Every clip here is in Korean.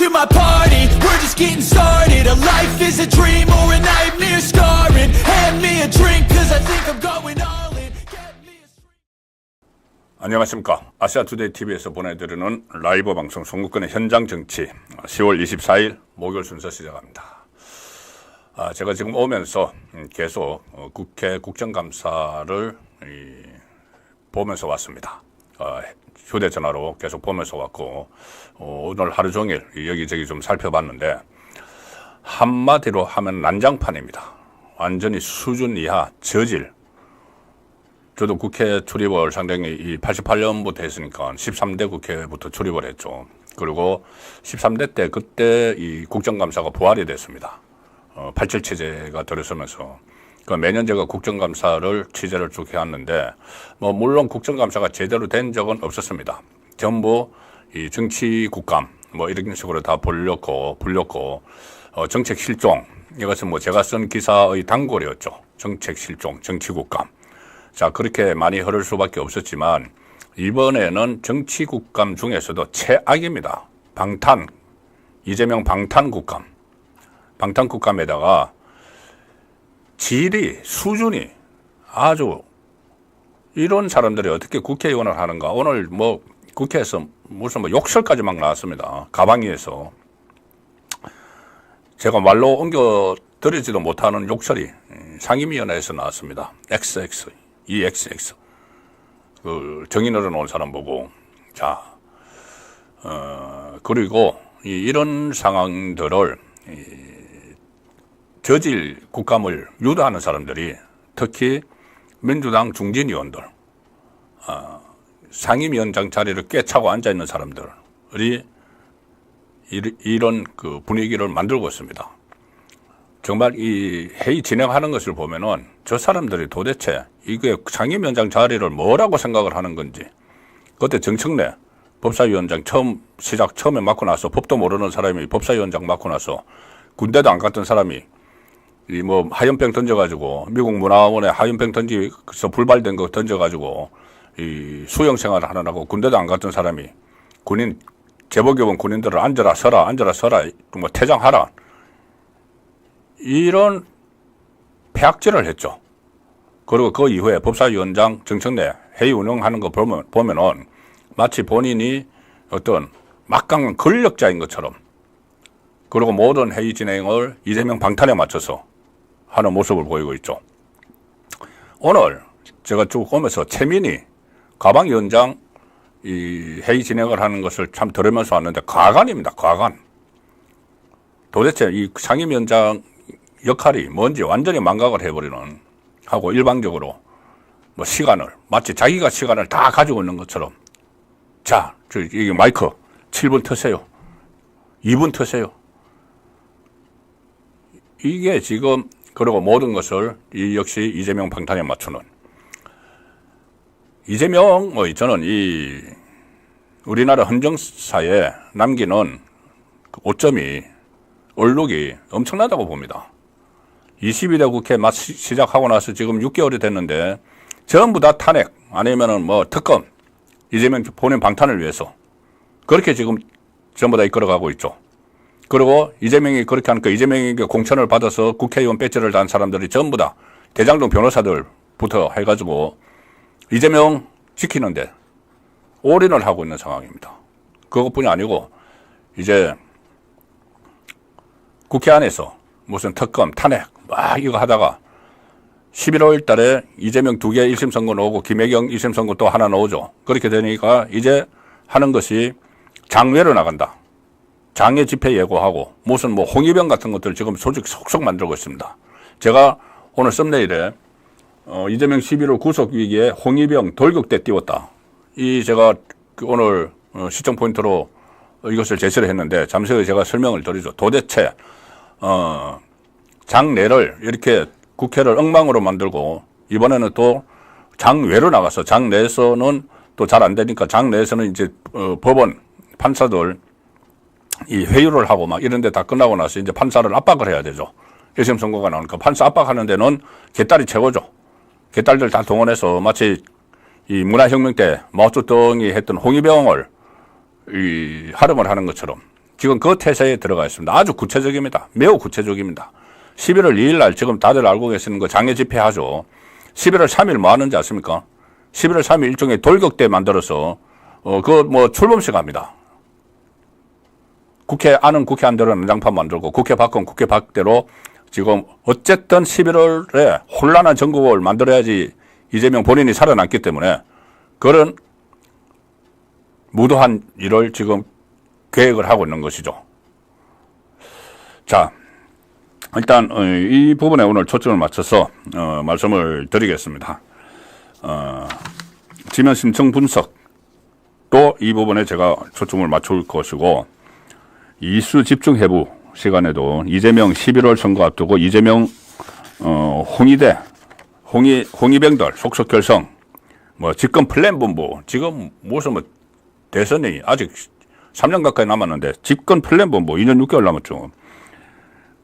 to my party. We're just getting started. A life is a dream or a nightmare scarring. Hand me a drink cause I think I'm going all in. Get me a... 안녕하십니까. 아시아투데이TV에서 보내드리는 라이브 방송 송국근의 현장 정치 10월 24일 목요일 순서 시작합니다. 제가 지금 오면서 계속 국회 국정감사를 보면서 왔습니다. 휴대전화로 계속 보면서 왔고 오늘 하루 종일 여기저기 좀 살펴봤는데 한마디로 하면 난장판입니다. 완전히 수준 이하 저질. 저도 국회 출입을 상당히 88년부터 했으니까 13대 국회부터 출입을 했죠. 그리고 13대 때 그때 이 국정감사가 부활이 됐습니다. 87 체제가 들어서면서 매년 제가 국정감사를 취재를 쭉 해왔는데 물론 국정감사가 제대로 된 적은 없었습니다. 전부 이 정치국감 이런 식으로 다 불렸고 정책 실종, 이것은 제가 쓴 기사의 단골이었죠. 정책 실종, 정치국감. 자, 그렇게 많이 흐를 수밖에 없었지만 이번에는 정치국감 중에서도 최악입니다. 이재명 방탄국감. 방탄국감에다가 질이, 수준이 아주 이런 사람들이 어떻게 국회의원을 하는가. 오늘 국회에서 무슨 욕설까지 막 나왔습니다. 가방위에서. 제가 말로 옮겨 드리지도 못하는 욕설이 상임위원회에서 나왔습니다. XX, EXX. 정인으로 놓은 사람 보고. 자, 그리고 이런 상황들을 저질 국감을 유도하는 사람들이 특히 민주당 중진 의원들, 상임위원장 자리를 꿰차고 앉아있는 사람들이 이런 분위기를 만들고 있습니다. 정말 이 회의 진행하는 것을 보면은 저 사람들이 도대체 이게 상임위원장 자리를 뭐라고 생각을 하는 건지. 그때 정청래 법사위원장 처음에 맡고 나서 법도 모르는 사람이 법사위원장 맡고 나서 군대도 안 갔던 사람이 하연병 던져가지고 미국 문화원에 하연병 던지서 불발된 거 던져가지고 이 수영 생활을 하느라고 군대도 안 갔던 사람이 제복 입은 군인들을 앉아라 서라 퇴장하라 이런 폐악질을 했죠. 그리고 그 이후에 법사위원장 정청래 회의 운영하는 거 보면은 마치 본인이 어떤 막강한 권력자인 것처럼, 그리고 모든 회의 진행을 이재명 방탄에 맞춰서 하는 모습을 보이고 있죠. 오늘 제가 쭉 오면서 최민희 가방위원장 이 회의 진행을 하는 것을 참 들으면서 왔는데 과간입니다. 과간. 도대체 이 상임위원장 역할이 뭔지 완전히 망각을 해버리는 하고 일방적으로 시간을 마치 자기가 시간을 다 가지고 있는 것처럼 자, 이게 마이크 7분 트세요. 2분 트세요. 이게 지금 그리고 모든 것을 역시 이재명 방탄에 맞추는 이재명 저는 이 우리나라 헌정사에 남기는 오점이 얼룩이 엄청나다고 봅니다. 22대 국회 시작하고 나서 지금 6개월이 됐는데 전부 다 탄핵 아니면은 특검, 이재명 본인 방탄을 위해서 그렇게 지금 전부 다 이끌어가고 있죠. 그리고 이재명이 그렇게 하니까 이재명에게 공천을 받아서 국회의원 배지를 단 사람들이 전부 다 대장동 변호사들부터 해가지고 이재명 지키는데 올인을 하고 있는 상황입니다. 그것뿐이 아니고 이제 국회 안에서 무슨 특검, 탄핵 이거 하다가 11월 달에 이재명 2개 1심 선고 나오고 김혜경 1심 선고 또 하나 나오죠. 그렇게 되니까 이제 하는 것이 장외로 나간다. 장외 집회 예고하고 무슨 홍위병 같은 것들 지금 조직 속속 만들고 있습니다. 제가 오늘 썸네일에 이재명 11월 구속 위기에 홍위병 돌격대 띄웠다. 제가 오늘 시청 포인트로 이것을 제시를 했는데 잠시 후에 제가 설명을 드리죠. 도대체 장내를 이렇게 국회를 엉망으로 만들고 이번에는 또 장외로 나가서 장내에서는 또 잘 안 되니까 장내에서는 이제 법원 판사들 이 회유를 하고 이런 데 다 끝나고 나서 이제 판사를 압박을 해야 되죠. 1심 선고가 나오니까 판사 압박하는 데는 개딸이 최고죠. 개딸들 다 동원해서 마치 이 문화혁명 때 마오쩌둥이 했던 홍위병을 활용을 하는 것처럼 지금 그 태세에 들어가 있습니다. 아주 구체적입니다. 매우 구체적입니다. 11월 2일 날 지금 다들 알고 계시는 거 장애 집회하죠. 11월 3일 뭐 하는지 아십니까? 11월 3일 일종의 돌격대 만들어서 출범식 합니다. 국회 안은 국회 안대로 난장판 만들고 국회 밖은 국회 밖대로 지금 어쨌든 11월에 혼란한 전국을 만들어야지 이재명 본인이 살아남기 때문에 그런 무도한 일을 지금 계획을 하고 있는 것이죠. 자, 일단 이 부분에 오늘 초점을 맞춰서 말씀을 드리겠습니다. 지면 심층 분석 또 이 부분에 제가 초점을 맞출 것이고 이슈 집중 해부 시간에도 이재명 11월 선거 앞두고 이재명 홍의대 홍의병들 속속 결성 집권 플랜 본부 지금 무슨 대선이 아직 3년 가까이 남았는데 집권 플랜 본부 2년 6개월 남았죠.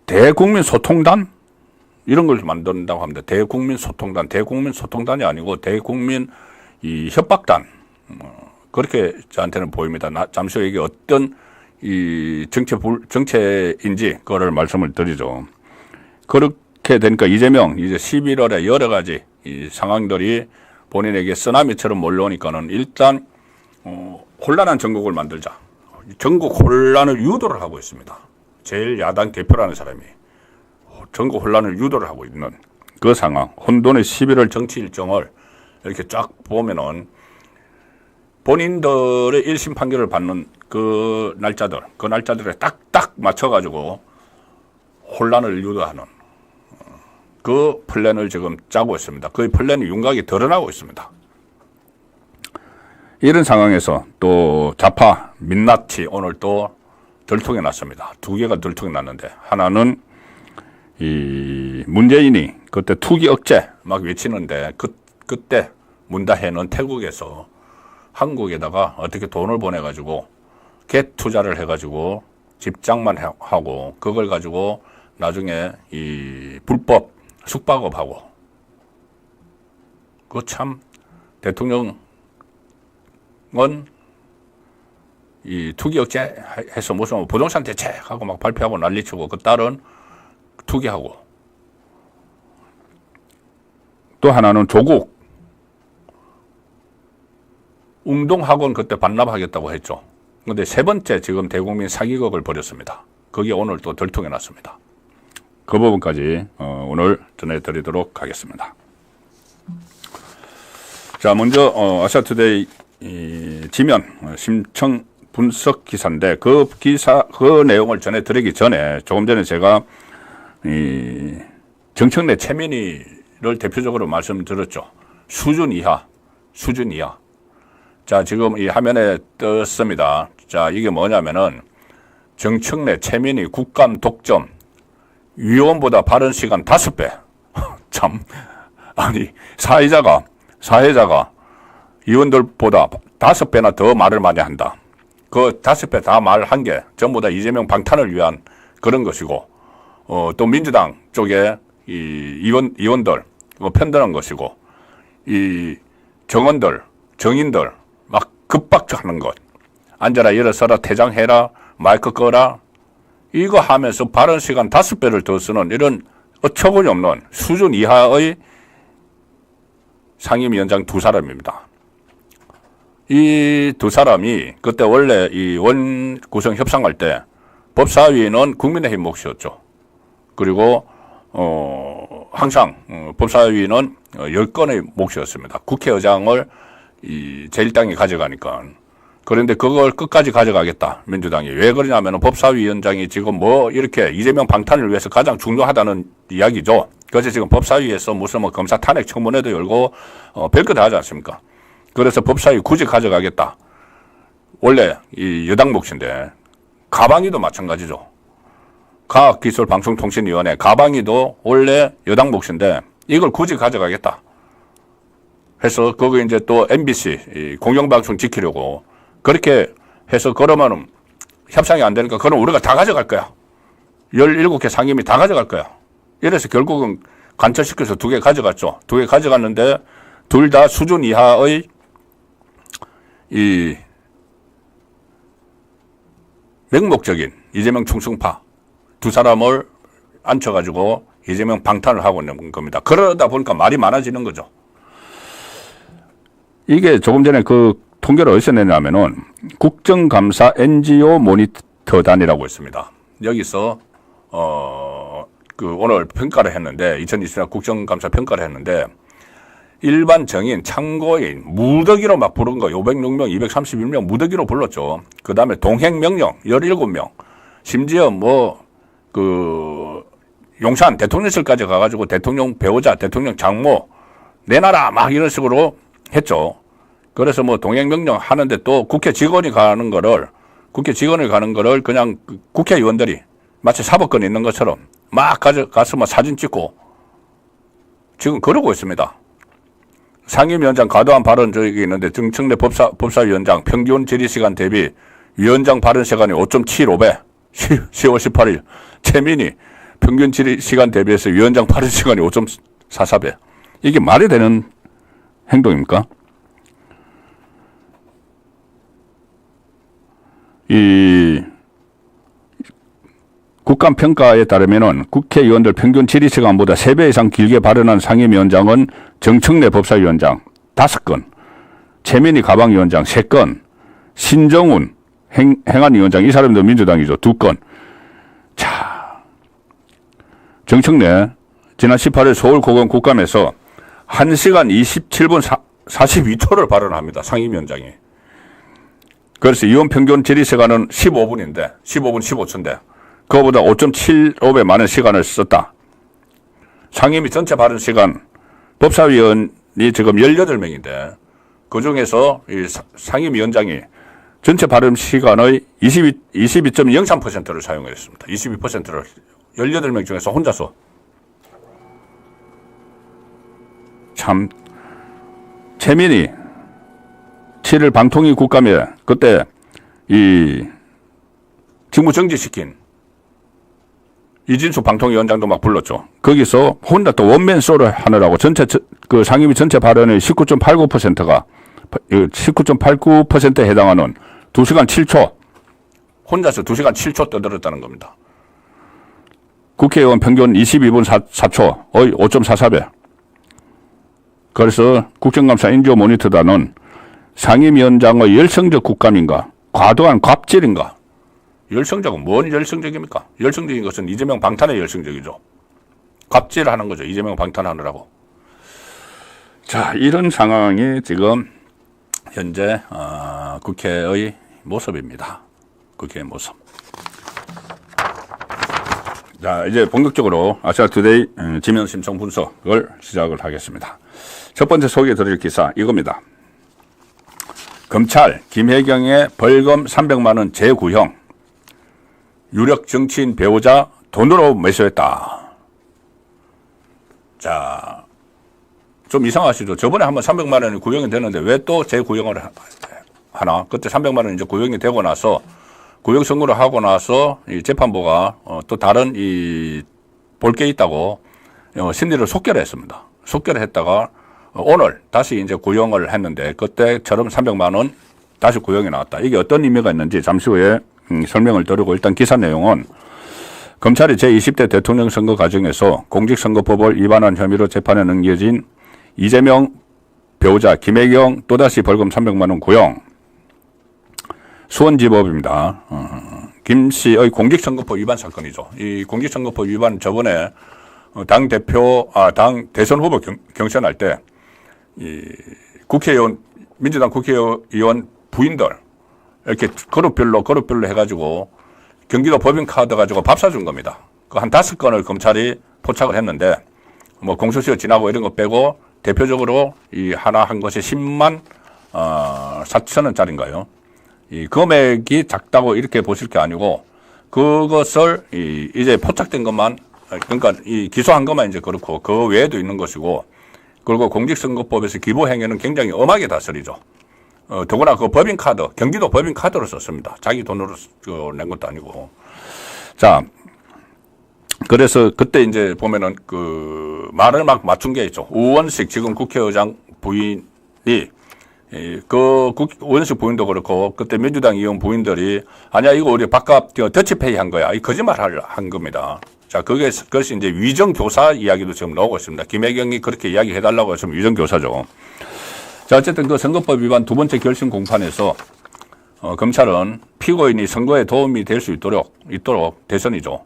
대국민 소통단 이런 걸 만든다고 합니다. 대국민 소통단이 아니고 대국민 이 협박단 그렇게 저한테는 보입니다. 잠시 후에 이게 어떤 이 정체인지 그거를 말씀을 드리죠. 그렇게 되니까 이재명 이제 11월에 여러 가지 이 상황들이 본인에게 쓰나미처럼 몰려오니까는 일단 혼란한 전국을 만들자. 전국 혼란을 유도를 하고 있습니다. 제일 야당 대표라는 사람이 전국 혼란을 유도를 하고 있는 그 상황. 혼돈의 11월 정치 일정을 이렇게 쫙 보면은 본인들의 1심 판결을 받는 그 날짜들에 딱딱 맞춰가지고 혼란을 유도하는 그 플랜을 지금 짜고 있습니다. 그 플랜이 윤곽이 드러나고 있습니다. 이런 상황에서 또 좌파 민낯이 오늘 또 들통이 났습니다. 두 개가 들통이 났는데 하나는 이 문재인이 그때 투기 억제 막 외치는데 그때 문다혜는 태국에서 한국에다가 어떻게 돈을 보내가지고 갭 투자를 해가지고 집장만 하고 그걸 가지고 나중에 이 불법 숙박업하고 그 참 대통령은 이 투기 억제 해서 무슨 부동산 대책하고 막 발표하고 난리치고 그 딸은 투기하고 또 하나는 조국 웅동학원 그때 반납하겠다고 했죠. 그런데 세 번째 지금 대국민 사기극을 벌였습니다. 그게 오늘 또 들통이 났습니다. 그 부분까지 오늘 전해드리도록 하겠습니다. 자, 먼저 아시아투데이 지면 심층 분석 기사인데 그 내용을 전해드리기 전에 조금 전에 제가 이 정청래 최민희를 대표적으로 말씀드렸죠. 수준 이하. 자, 지금 이 화면에 떴습니다. 자, 이게 뭐냐면은 정청래 최민희 국감 독점 위원보다 발언 시간 5배. 참, 아니 사회자가 의원들보다 5배나 더 말을 많이 한다. 그 5배 다 말한 게 전부 다 이재명 방탄을 위한 그런 것이고, 또 민주당 쪽에 이 의원들 편드는 것이고, 이 정인들 막 급박하는 것, 앉아라 일어서라 퇴장해라 마이크 꺼라 이거 하면서 발언 시간 5배를 더 쓰는 이런 어처구니 없는 수준 이하의 상임위원장 두 사람입니다. 이 두 사람이 그때 원래 이 원 구성 협상할 때 법사위는 국민의힘 몫이었죠. 그리고 항상 법사위는 10건의 몫이었습니다. 국회의장을 이 제1당이 가져가니까. 그런데 그걸 끝까지 가져가겠다. 민주당이. 왜 그러냐면 법사위원장이 지금 뭐 이렇게 이재명 방탄을 위해서 가장 중요하다는 이야기죠. 그래서 지금 법사위에서 무슨 뭐 검사 탄핵 청문회도 열고 별거 다 하지 않습니까? 그래서 법사위 굳이 가져가겠다. 원래 이 여당 몫인데 가방위도 마찬가지죠. 과학기술방송통신위원회 가방위도 원래 여당 몫인데 이걸 굳이 가져가겠다. 해서 거기 이제 또 MBC 공영방송 지키려고 그렇게 해서 그러면은 협상이 안 되니까 그럼 우리가 다 가져갈 거야. 17개 상임위 다 가져갈 거야. 이래서 결국은 관철시켜서 2개 가져갔죠. 2개 가져갔는데 둘 다 수준 이하의 이 맹목적인 이재명 충성파 두 사람을 앉혀가지고 이재명 방탄을 하고 있는 겁니다. 그러다 보니까 말이 많아지는 거죠. 이게 조금 전에 그 통계를 어디서 내냐면은 국정감사 NGO 모니터단이라고 있습니다. 여기서 그 오늘 평가를 했는데 2024 국정감사 평가를 했는데 일반 정인, 참고인, 무더기로 막 부른 거 506명, 231명 무더기로 불렀죠. 그 다음에 동행명령 17명, 심지어 용산 대통령실까지 가가지고 대통령 배우자, 대통령 장모 내놔라 막 이런 식으로 했죠. 그래서 동행명령 하는데 또 국회 직원이 가는 거를 그냥 국회의원들이 마치 사법권 있는 것처럼 막 가서 사진 찍고 지금 그러고 있습니다. 상임위원장 과도한 발언 적이 있는데 정청래 법사위원장 평균 질의시간 대비 위원장 발언 시간이 5.75배 10월 18일 최민희 평균 질의시간 대비해서 위원장 발언 시간이 5.44배. 이게 말이 되는 행동입니까? 이 국감평가에 따르면은 국회의원들 평균 질의시간보다 3배 이상 길게 발언한 상임위원장은 정청래 법사위원장 5건, 최민희 가방위원장 3건, 신정훈 행안위원장 이 사람도 민주당이죠. 2건. 자, 정청래 지난 18일 서울고검 국감에서 1시간 27분 42초를 발언합니다. 상임위원장이. 그래서 의원 평균 질의시간은 15분인데 15분 15초인데 그거보다 5.75배 많은 시간을 썼다. 상임위 전체 발언 시간 법사위원이 지금 18명인데 그중에서 이 상임위원장이 전체 발언 시간의 22.03%를 사용했습니다. 22%를 18명 중에서 혼자서. 참 최민희 7일 방통위 국감에 그때 이 직무 정지시킨 이진수 방통위원장도 막 불렀죠. 거기서 혼자 또 원맨 쇼를 하느라고 전체 그 상임위 전체 발언의 19.89%가 19.89%에 해당하는 2시간 7초 혼자서 2시간 7초 떠들었다는 겁니다. 국회의원 평균 22분 4초, 5.44배. 그래서 국정감사 NGO 모니터단은 상임위원장의 열성적 국감인가, 과도한 갑질인가. 열성적은 뭔 열성적입니까? 열성적인 것은 이재명 방탄의 열성적이죠. 갑질하는 거죠. 이재명 방탄하느라고. 자, 이런 상황이 지금 현재 국회의 모습입니다. 국회의 모습. 자, 이제 본격적으로 아시아투데이 지면 심층 분석을 시작을 하겠습니다. 첫 번째 소개해 드릴 기사 이겁니다. 검찰 김혜경의 벌금 300만 원 재구형. 유력 정치인 배우자 돈으로 매수했다. 자, 좀 이상하시죠? 저번에 한번 300만 원이 구형이 되는데 왜 또 재구형을 하나? 그때 300만 원이 이제 구형이 되고 나서 구형 선고를 하고 나서 이 재판부가 또 다른 볼 게 있다고 심리를 속결을 했습니다. 속결을 했다가 오늘 다시 이제 구형을 했는데 그때처럼 300만 원 다시 구형이 나왔다. 이게 어떤 의미가 있는지 잠시 후에 설명을 드리고 일단 기사 내용은 검찰이 제20대 대통령 선거 과정에서 공직선거법을 위반한 혐의로 재판에 넘겨진 이재명 배우자 김혜경 또다시 벌금 300만 원 구형. 수원지법입니다. 김 씨의 공직선거법 위반 사건이죠. 이 공직선거법 위반 저번에 당 대선 후보 경선할 때 이 국회의원 민주당 국회의원 부인들 이렇게 그룹별로 해가지고 경기도 법인카드 가지고 밥 사준 겁니다. 그 한 5건을 검찰이 포착을 했는데 공소시효 지나고 이런 거 빼고 대표적으로 이 하나 한 것이 10만 4천 원짜리인가요? 이 금액이 작다고 이렇게 보실 게 아니고 그것을 이제 포착된 것만 그러니까 이 기소한 것만 이제 그렇고 그 외에도 있는 것이고 그리고 공직선거법에서 기부행위는 굉장히 엄하게 다스리죠. 더구나 그 법인카드, 경기도 법인카드로 썼습니다. 자기 돈으로 낸 것도 아니고. 자, 그래서 그때 이제 보면은 그 말을 막 맞춘 게 있죠. 우원식 지금 국회의장 부인이 그 원식 부인도 그렇고 그때 민주당 의원 부인들이 아니야 이거 우리 바깥 더치페이 한 거야. 이 거짓말을 한 겁니다. 자, 그것이 이제 위정교사 이야기도 지금 나오고 있습니다. 김혜경이 그렇게 이야기해달라고 했으면 위정교사죠. 자, 어쨌든 그 선거법 위반 두 번째 결심 공판에서 검찰은 피고인이 선거에 도움이 될 수 있도록 대선이죠.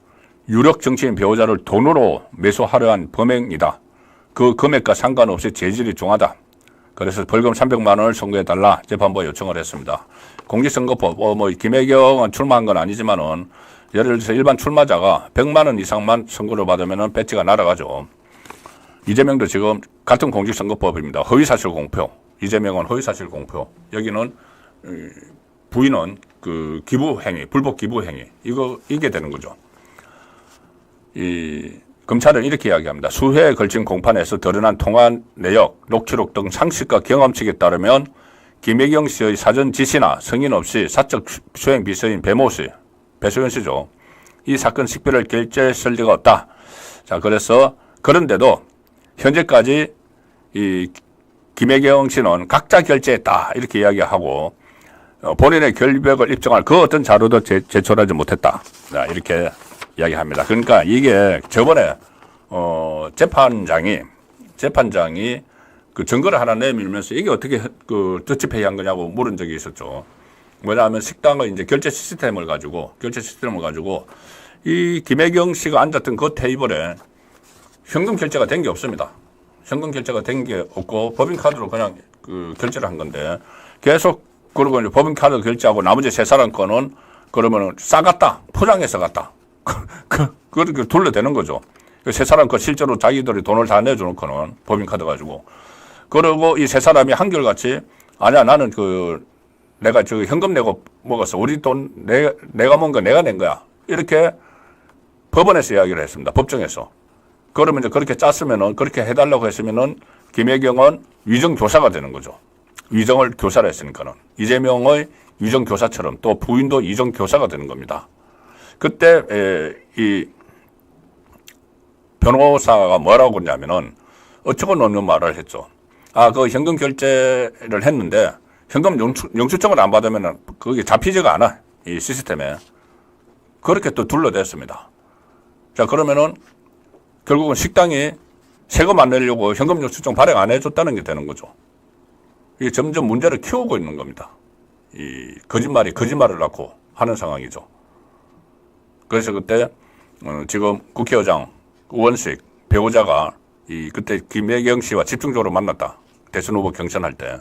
유력 정치인 배우자를 돈으로 매수하려 한 범행이다. 그 금액과 상관없이 재질이 중하다. 그래서 벌금 300만 원을 청구해달라 재판부에 요청을 했습니다. 공직선거법, 김혜경은 출마한 건 아니지만은 예를 들어서 일반 출마자가 100만 원 이상만 선고를 받으면은 배지가 날아가죠. 이재명도 지금 같은 공직선거법입니다. 허위사실 공표. 이재명은 허위사실 공표. 여기는 부인은 그 기부행위, 불법 기부행위. 이게 되는 거죠. 검찰은 이렇게 이야기합니다. 수회에 걸친 공판에서 드러난 통화 내역, 녹취록 등 상식과 경험칙에 따르면 김혜경 씨의 사전 지시나 승인 없이 사적 수행 비서인 배모 씨, 배소연 씨죠. 이 사건 식별을 결재했을 리가 없다. 자, 그래서 그런데도 현재까지 이 김혜경 씨는 각자 결재했다. 이렇게 이야기하고 본인의 결백을 입증할 그 어떤 자료도 제출하지 못했다. 자, 이렇게 이야기합니다. 그러니까 이게 저번에 재판장이 그 증거를 하나 내밀면서 이게 어떻게 그 더치페이 한 거냐고 물은 적이 있었죠. 뭐냐면 식당의 이제 결제 시스템을 가지고 이 김혜경 씨가 앉았던 그 테이블에 현금 결제가 된 게 없습니다. 현금 결제가 된 게 없고 법인카드로 그냥 그 결제를 한 건데 계속 그러고 이제 법인카드 결제하고 나머지 세 사람 거는 그러면은 싸갔다. 포장해서 갔다. 그렇게 둘러대는 거죠. 세 사람 거 실제로 자기들이 돈을 다 내주놓고는 법인카드 가지고. 그러고 이 세 사람이 한결같이 아니야 나는 내가 현금 내고 먹었어. 우리 돈 내가 먹은 거 내가 낸 거야. 이렇게 법원에서 이야기를 했습니다. 법정에서. 그러면 이제 그렇게 짰으면은 그렇게 해달라고 했으면은 김혜경은 위정교사가 되는 거죠. 위정을 교사를 했으니까는. 이재명의 위정교사처럼 또 부인도 위정교사가 되는 겁니다. 그때 이 변호사가 뭐라고 했냐면은 어처구니 없는 말을 했죠. 그 현금 결제를 했는데 현금 영수증을 안 받으면은 그게 잡히지가 않아. 이 시스템에. 그렇게 또 둘러댔습니다. 자, 그러면은 결국은 식당이 세금 안 내려고 현금 영수증 발행 안 해줬다는 게 되는 거죠. 이게 점점 문제를 키우고 있는 겁니다. 이 거짓말을 낳고 하는 상황이죠. 그래서 그때 지금 국회의장 우원식 배우자가 그때 김혜경 씨와 집중적으로 만났다. 대선 후보 경선할 때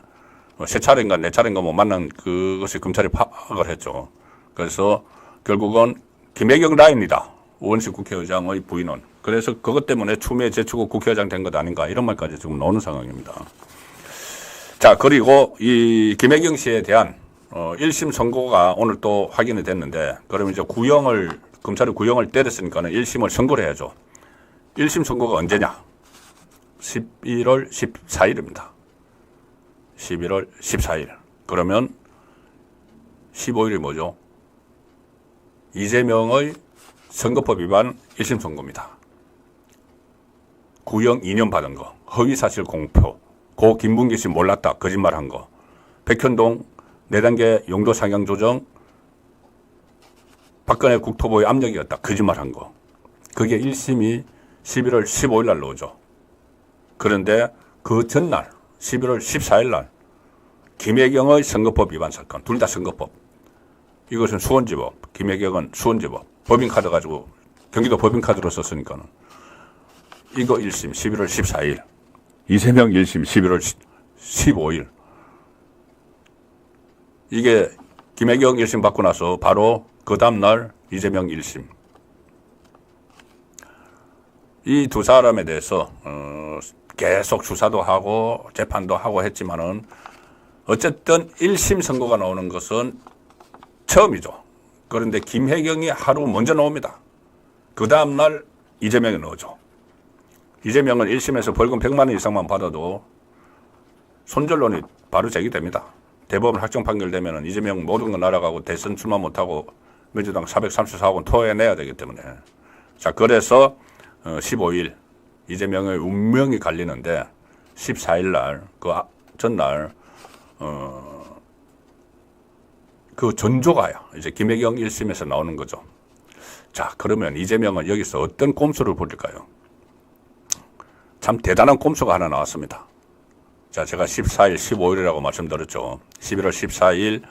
세 차례인가 네 차례인가 만난 그것이 검찰이 파악을 했죠. 그래서 결국은 김혜경 라인이다. 우원식 국회의장의 부인은. 그래서 그것 때문에 추미애 제치고 국회의장 된 것 아닌가 이런 말까지 지금 나오는 상황입니다. 자, 그리고 이 김혜경 씨에 대한 1심 선고가 오늘 또 확인이 됐는데 그러면 이제 검찰이 구형을 때렸으니까는 1심을 선고를 해야죠. 1심 선고가 언제냐? 11월 14일입니다. 11월 14일. 그러면 15일이 뭐죠? 이재명의 선거법 위반 1심 선고입니다. 구형 2년 받은 거. 허위사실 공표. 고 김bun기 씨 몰랐다. 거짓말한 거. 백현동 4단계 용도 상향 조정. 박근혜 국토부의 압력이었다. 거짓말한 거. 그게 1심이 11월 15일 날 나오죠. 그런데 그 전날 11월 14일 날 김혜경의 선거법 위반 사건. 둘 다 선거법. 이것은 수원지법. 김혜경은 수원지법. 법인카드 가지고 경기도 법인카드로 썼으니까는. 이거 1심 11월 14일. 이재명 1심 11월 15일. 이게 김혜경 1심 받고 나서 바로 그 다음날 이재명 1심. 이 두 사람에 대해서 계속 수사도 하고 재판도 하고 했지만은 어쨌든 1심 선고가 나오는 것은 처음이죠. 그런데 김혜경이 하루 먼저 나옵니다. 그 다음날 이재명이 나오죠. 이재명은 1심에서 벌금 100만 원 이상만 받아도 손절론이 바로 제기됩니다. 대법원 확정 판결되면 이재명 모든 거 날아가고 대선 출마 못하고 민주당 434억 원 토해내야 되기 때문에. 자, 그래서 15일 이재명의 운명이 갈리는데 14일 날, 그 전날 그 전조가야 이제 김혜경 1심에서 나오는 거죠. 자, 그러면 이재명은 여기서 어떤 꼼수를 부릴까요? 참 대단한 꼼수가 하나 나왔습니다. 자, 제가 14일, 15일이라고 말씀드렸죠. 11월 14일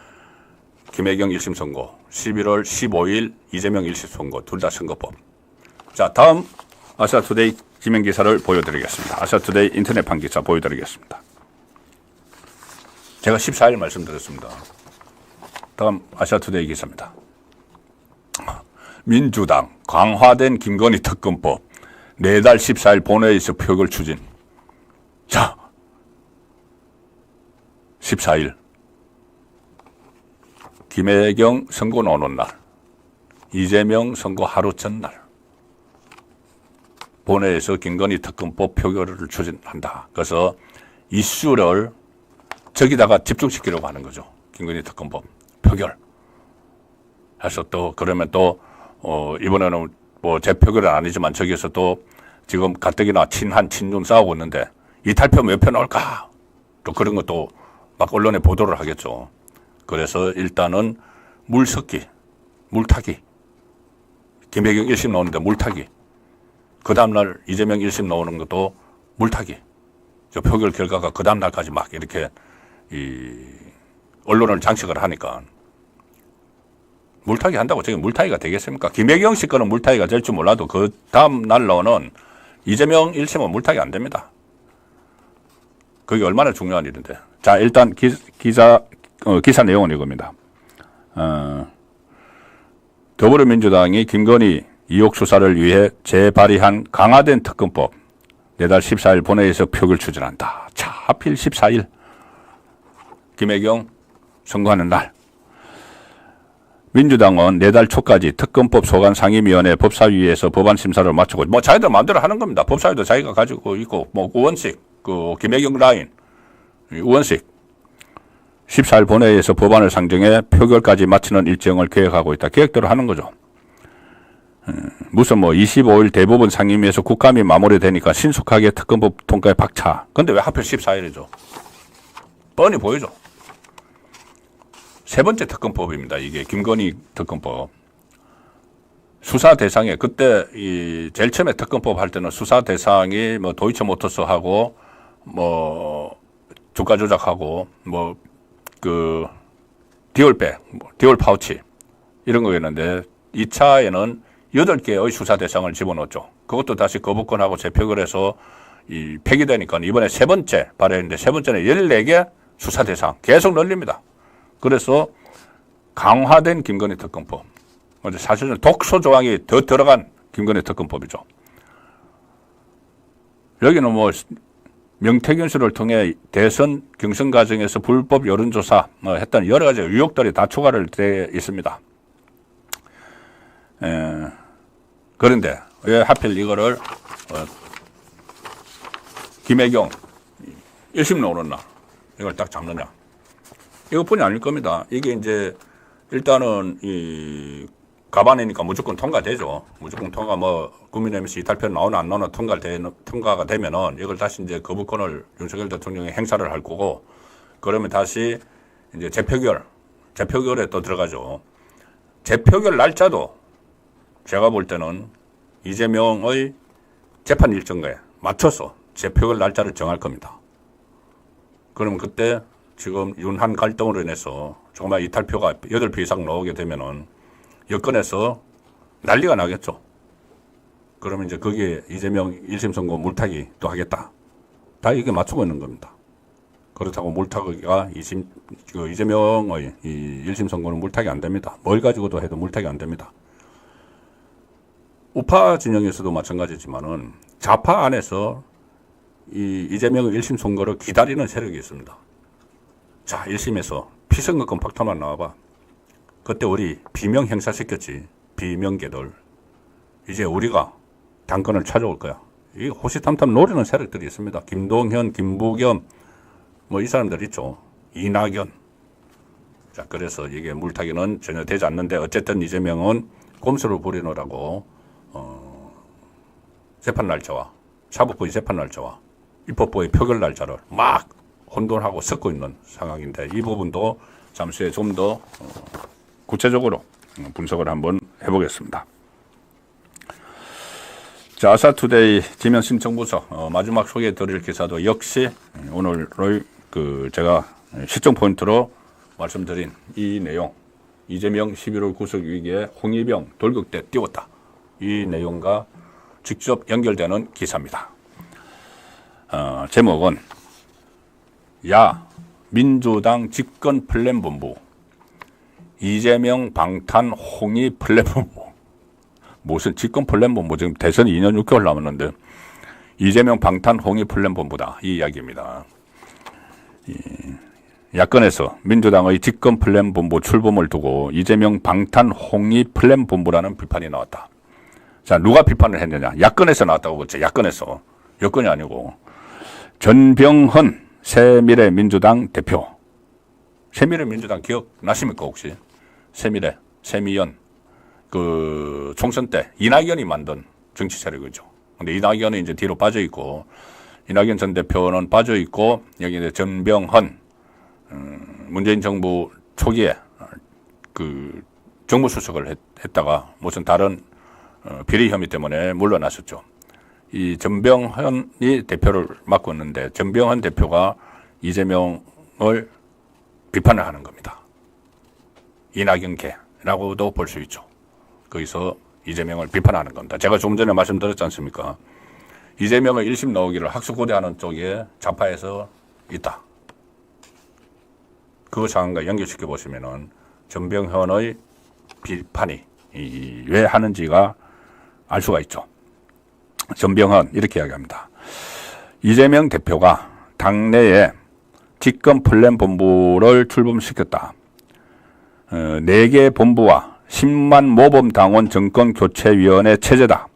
김혜경 1심 선고, 11월 15일 이재명 1심 선고, 둘 다 선거법. 자, 다음 아시아투데이 지면 기사를 보여드리겠습니다. 아시아투데이 인터넷판 기사 보여드리겠습니다. 제가 14일 말씀드렸습니다. 다음 아시아투데이 기사입니다. 민주당 강화된 김건희 특검법 내달 14일 본회의에서 표결 추진. 자, 14일 김혜경 선고 나오는 날, 이재명 선고 하루 전날 본회의에서 김건희 특검법 표결을 추진한다. 그래서 이슈를 저기다가 집중시키려고 하는 거죠. 김건희 특검법 표결. 해서 또 그러면 또 이번에는 뭐 재표결은 아니지만 저기에서 또 지금 가뜩이나 친한 친윤 싸우고 있는데 이탈표 몇 표 나올까? 또 그런 것도 막 언론에 보도를 하겠죠. 그래서 일단은 물섞기, 물타기. 김혜경 1심 나오는데 물타기. 그 다음날 이재명 1심 나오는 것도 물타기. 저 표결 결과가 그 다음날까지 막 이렇게 언론을 장식을 하니까 물타기 한다고 저게 물타기가 되겠습니까? 김혜경 씨 거는 물타기가 될 줄 몰라도 그 다음 날 나오는 이재명 1심은 물타기 안 됩니다. 그게 얼마나 중요한 일인데. 자, 일단 기사 내용은 이겁니다. 더불어민주당이 김건희 의혹 수사를 위해 재발의한 강화된 특검법 내달 14일 본회의에서 표결 추진한다. 자, 하필 14일 김혜경 선고하는 날. 민주당은 내달 초까지 특검법 소관 상임위원회 법사위에서 법안 심사를 마치고 뭐 자기들 마음대로 하는 겁니다. 법사위도 자기가 가지고 있고 뭐 의원식 그 김혜경 라인 의원식 14일 본회의에서 법안을 상정해 표결까지 마치는 일정을 계획하고 있다. 계획대로 하는 거죠. 무슨 뭐 25일 대법원 상임위에서 국감이 마무리되니까 신속하게 특검법 통과에 박차. 근데 왜 하필 14일이죠? 뻔히 보이죠. 세 번째 특검법입니다. 이게 김건희 특검법. 수사 대상에 그때 제일 처음에 특검법 할 때는 수사 대상이 뭐 도이치모터스하고 뭐 주가 조작하고 뭐 그 디올백, 디올 파우치 이런 거였는데 2차에는 8개의 수사 대상을 집어넣었죠. 그것도 다시 거부권하고 재표결해서 폐기되니까 이번에 세 번째 발의했는데 세 번째는 14개 수사 대상 계속 늘립니다. 그래서 강화된 김건희 특검법. 사실은 독소 조항이 더 들어간 김건희 특검법이죠. 여기는 뭐 명태균 씨를 통해 대선 경선 과정에서 불법 여론조사 했던 여러 가지 의혹들이 다 추가를 되어 있습니다. 그런데 왜 하필 이거를 김혜경 1심 나오는 날 이걸 딱 잡느냐. 이것뿐이 아닐 겁니다. 이게 이제 일단은 가반이니까 무조건 통과되죠. 무조건 통과 국민의힘에서 이탈표 나오나 안 나오나 통과가 되면은 이걸 다시 이제 거부권을 윤석열 대통령이 행사를 할 거고 그러면 다시 이제 재표결에 또 들어가죠. 재표결 날짜도 제가 볼 때는 이재명의 재판 일정에 맞춰서 재표결 날짜를 정할 겁니다. 그러면 그때 지금 윤한 갈등으로 인해서 정말 이탈표가 8표 이상 나오게 되면은 여권에서 난리가 나겠죠. 그러면 이제 거기에 이재명 1심 선고 물타기 또 하겠다. 다 이게 맞추고 있는 겁니다. 그렇다고 물타기가 이재명의 이 1심 선고는 물타기 안 됩니다. 뭘 가지고도 해도 물타기 안 됩니다. 우파 진영에서도 마찬가지지만은 좌파 안에서 이재명의 1심 선고를 기다리는 세력이 있습니다. 자, 1심에서 피선거권 팍토만 나와봐. 그때 우리 비명 행사시켰지. 비명계들. 이제 우리가 당권을 찾아올 거야. 이 호시탐탐 노리는 세력들이 있습니다. 김동현, 김부겸, 뭐 이 사람들 있죠. 이낙연. 자, 그래서 이게 물타기는 전혀 되지 않는데 어쨌든 이재명은 꼼수를 부리느라고 재판 날짜와 사법부의 재판 날짜와 입법부의 표결 날짜를 막 혼돈하고 섞고 있는 상황인데 이 부분도 잠시 후에 좀 더 구체적으로 분석을 한번 해보겠습니다. 자, 아사투데이 지면신청부서 마지막 소개해 드릴 기사도 역시 오늘의 제가 시점 포인트로 말씀드린 이 내용, 이재명 11월 구속 위기에 홍위병 돌격대 띄웠다. 이 내용과 직접 연결되는 기사입니다. 제목은 야 민주당 집권 플랜본부 이재명 방탄 홍위 플랜본부. 무슨 집권 플랜본부, 지금 대선이 2년 6개월 남았는데 이재명 방탄 홍위 플랜본부다 이 이야기입니다. 야권에서 민주당의 집권 플랜본부 출범을 두고 이재명 방탄 홍위 플랜본부라는 비판이 나왔다. 자, 누가 비판을 했느냐? 야권에서 나왔다고 그랬죠. 야권에서. 여권이 아니고. 전병헌 새미래민주당 대표. 새미래민주당 기억나십니까 혹시? 새미연 총선 때 이낙연이 만든 정치 세력이죠. 근데 이낙연은 이제 뒤로 빠져 있고 이낙연 전 대표는 빠져 있고 여기 이제 전병헌 문재인 정부 초기에 정무수석을 했다가 무슨 다른 비리 혐의 때문에 물러났었죠. 이 전병헌이 대표를 맡고 있는데 전병헌 대표가 이재명을 비판을 하는 겁니다. 이낙연계라고도 볼 수 있죠. 거기서 이재명을 비판하는 겁니다. 제가 좀 전에 말씀드렸지 않습니까? 이재명을 1심 나오기를 학수고대하는 쪽에 좌파에서 있다. 그 상황과 연결시켜 보시면은 전병헌의 비판이 왜 하는지가 알 수가 있죠. 전병헌 이렇게 이야기합니다. 이재명 대표가 당내에 집권 플랜본부를 출범시켰다. 4개 본부와 10만 모범당원 정권교체위원회 체제다.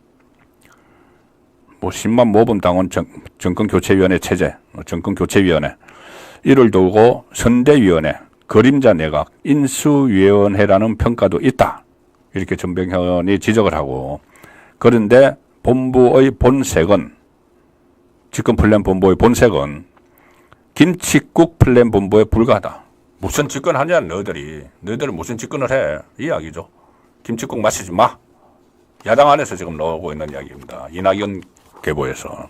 10만 모범당원 정권교체위원회 체제, 정권교체위원회. 이를 두고 선대위원회, 그림자 내각, 인수위원회라는 평가도 있다. 이렇게 전병헌이 지적을 하고, 그런데 본부의 본색은, 집권 플랜 본부의 본색은 김칫국 플랜 본부에 불과하다. 무슨 집권하냐 너희들은 무슨 집권을 해 이 이야기죠. 김칫국 마시지 마. 야당 안에서 지금 나오고 있는 이야기입니다. 이낙연 계보에서.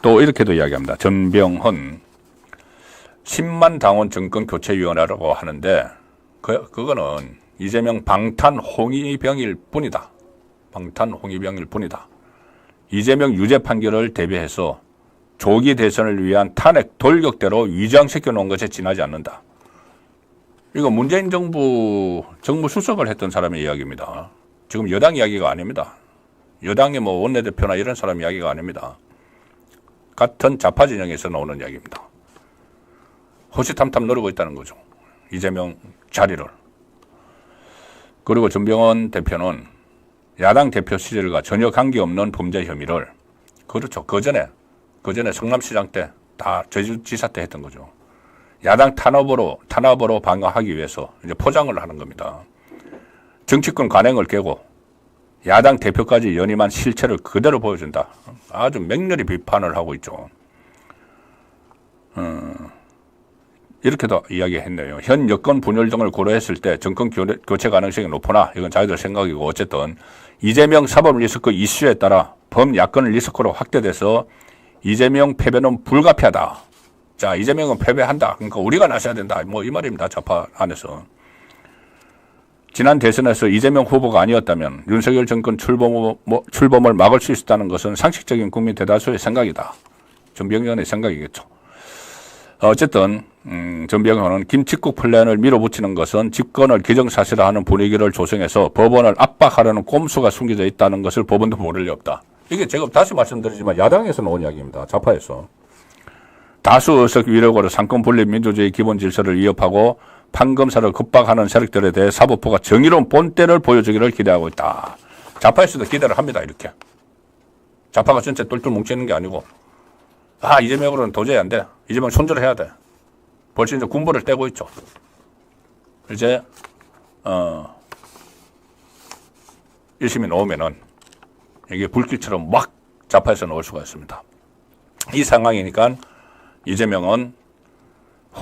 또 이렇게도 이야기합니다. 전병헌 10만 당원 정권교체위원회라고 하는데 그거는 이재명 방탄 홍위병일 뿐이다. 방탄 홍위병일 뿐이다. 이재명 유죄 판결을 대비해서 조기 대선을 위한 탄핵 돌격대로 위장시켜 놓은 것에 지나지 않는다. 이거 문재인 정부 정무수석을 했던 사람의 이야기입니다. 지금 여당 이야기가 아닙니다. 여당의 뭐 원내대표나 이런 사람 이야기가 아닙니다. 같은 좌파 진영에서 나오는 이야기입니다. 호시탐탐 노리고 있다는 거죠. 이재명 자리를. 그리고 전병헌 대표는 야당 대표 시절과 전혀 관계없는 범죄 혐의를 그렇죠. 그 전에 성남시장 때 다 제주지사 때 했던 거죠. 야당 탄압으로 방어하기 위해서 이제 포장을 하는 겁니다. 정치권 관행을 깨고 야당 대표까지 연임한 실체를 그대로 보여준다. 아주 맹렬히 비판을 하고 있죠. 이렇게도 이야기했네요. 현 여권 분열 등을 고려했을 때 정권 교체 가능성이 높으나 이건 자기들 생각이고 어쨌든 이재명 사법 리스크 이슈에 따라 범야권 리스크로 확대돼서 이재명 패배는 불가피하다. 자, 이재명은 패배한다. 그러니까 우리가 나서야 된다. 뭐 이 말입니다. 좌파 안에서. 지난 대선에서 이재명 후보가 아니었다면 윤석열 정권 출범을 막을 수 있었다는 것은 상식적인 국민 대다수의 생각이다. 전병헌의 생각이겠죠. 어쨌든 전병헌은 김칫국 플랜을 밀어붙이는 것은 집권을 기정사실화하는 분위기를 조성해서 법원을 압박하려는 꼼수가 숨겨져 있다는 것을 법원도 모를 리 없다. 이게 제가 다시 말씀드리지만 야당에서 나온 이야기입니다. 좌파에서. 다수 의석 위력으로 상권 분립 민주주의 기본 질서를 위협하고 판검사를 급박하는 세력들에 대해 사법부가 정의로운 본때를 보여주기를 기대하고 있다. 좌파에서도 기대를 합니다. 이렇게. 좌파가 전체 똘똘 뭉쳐있는 게 아니고 이재명으로는 도저히 안 돼. 이재명 손절해야 돼. 벌써 이제 군부를 떼고 있죠. 이제 1심이 나오면은 이게 불길처럼 막 좌파에서 나올 수가 있습니다. 이 상황이니까 이재명은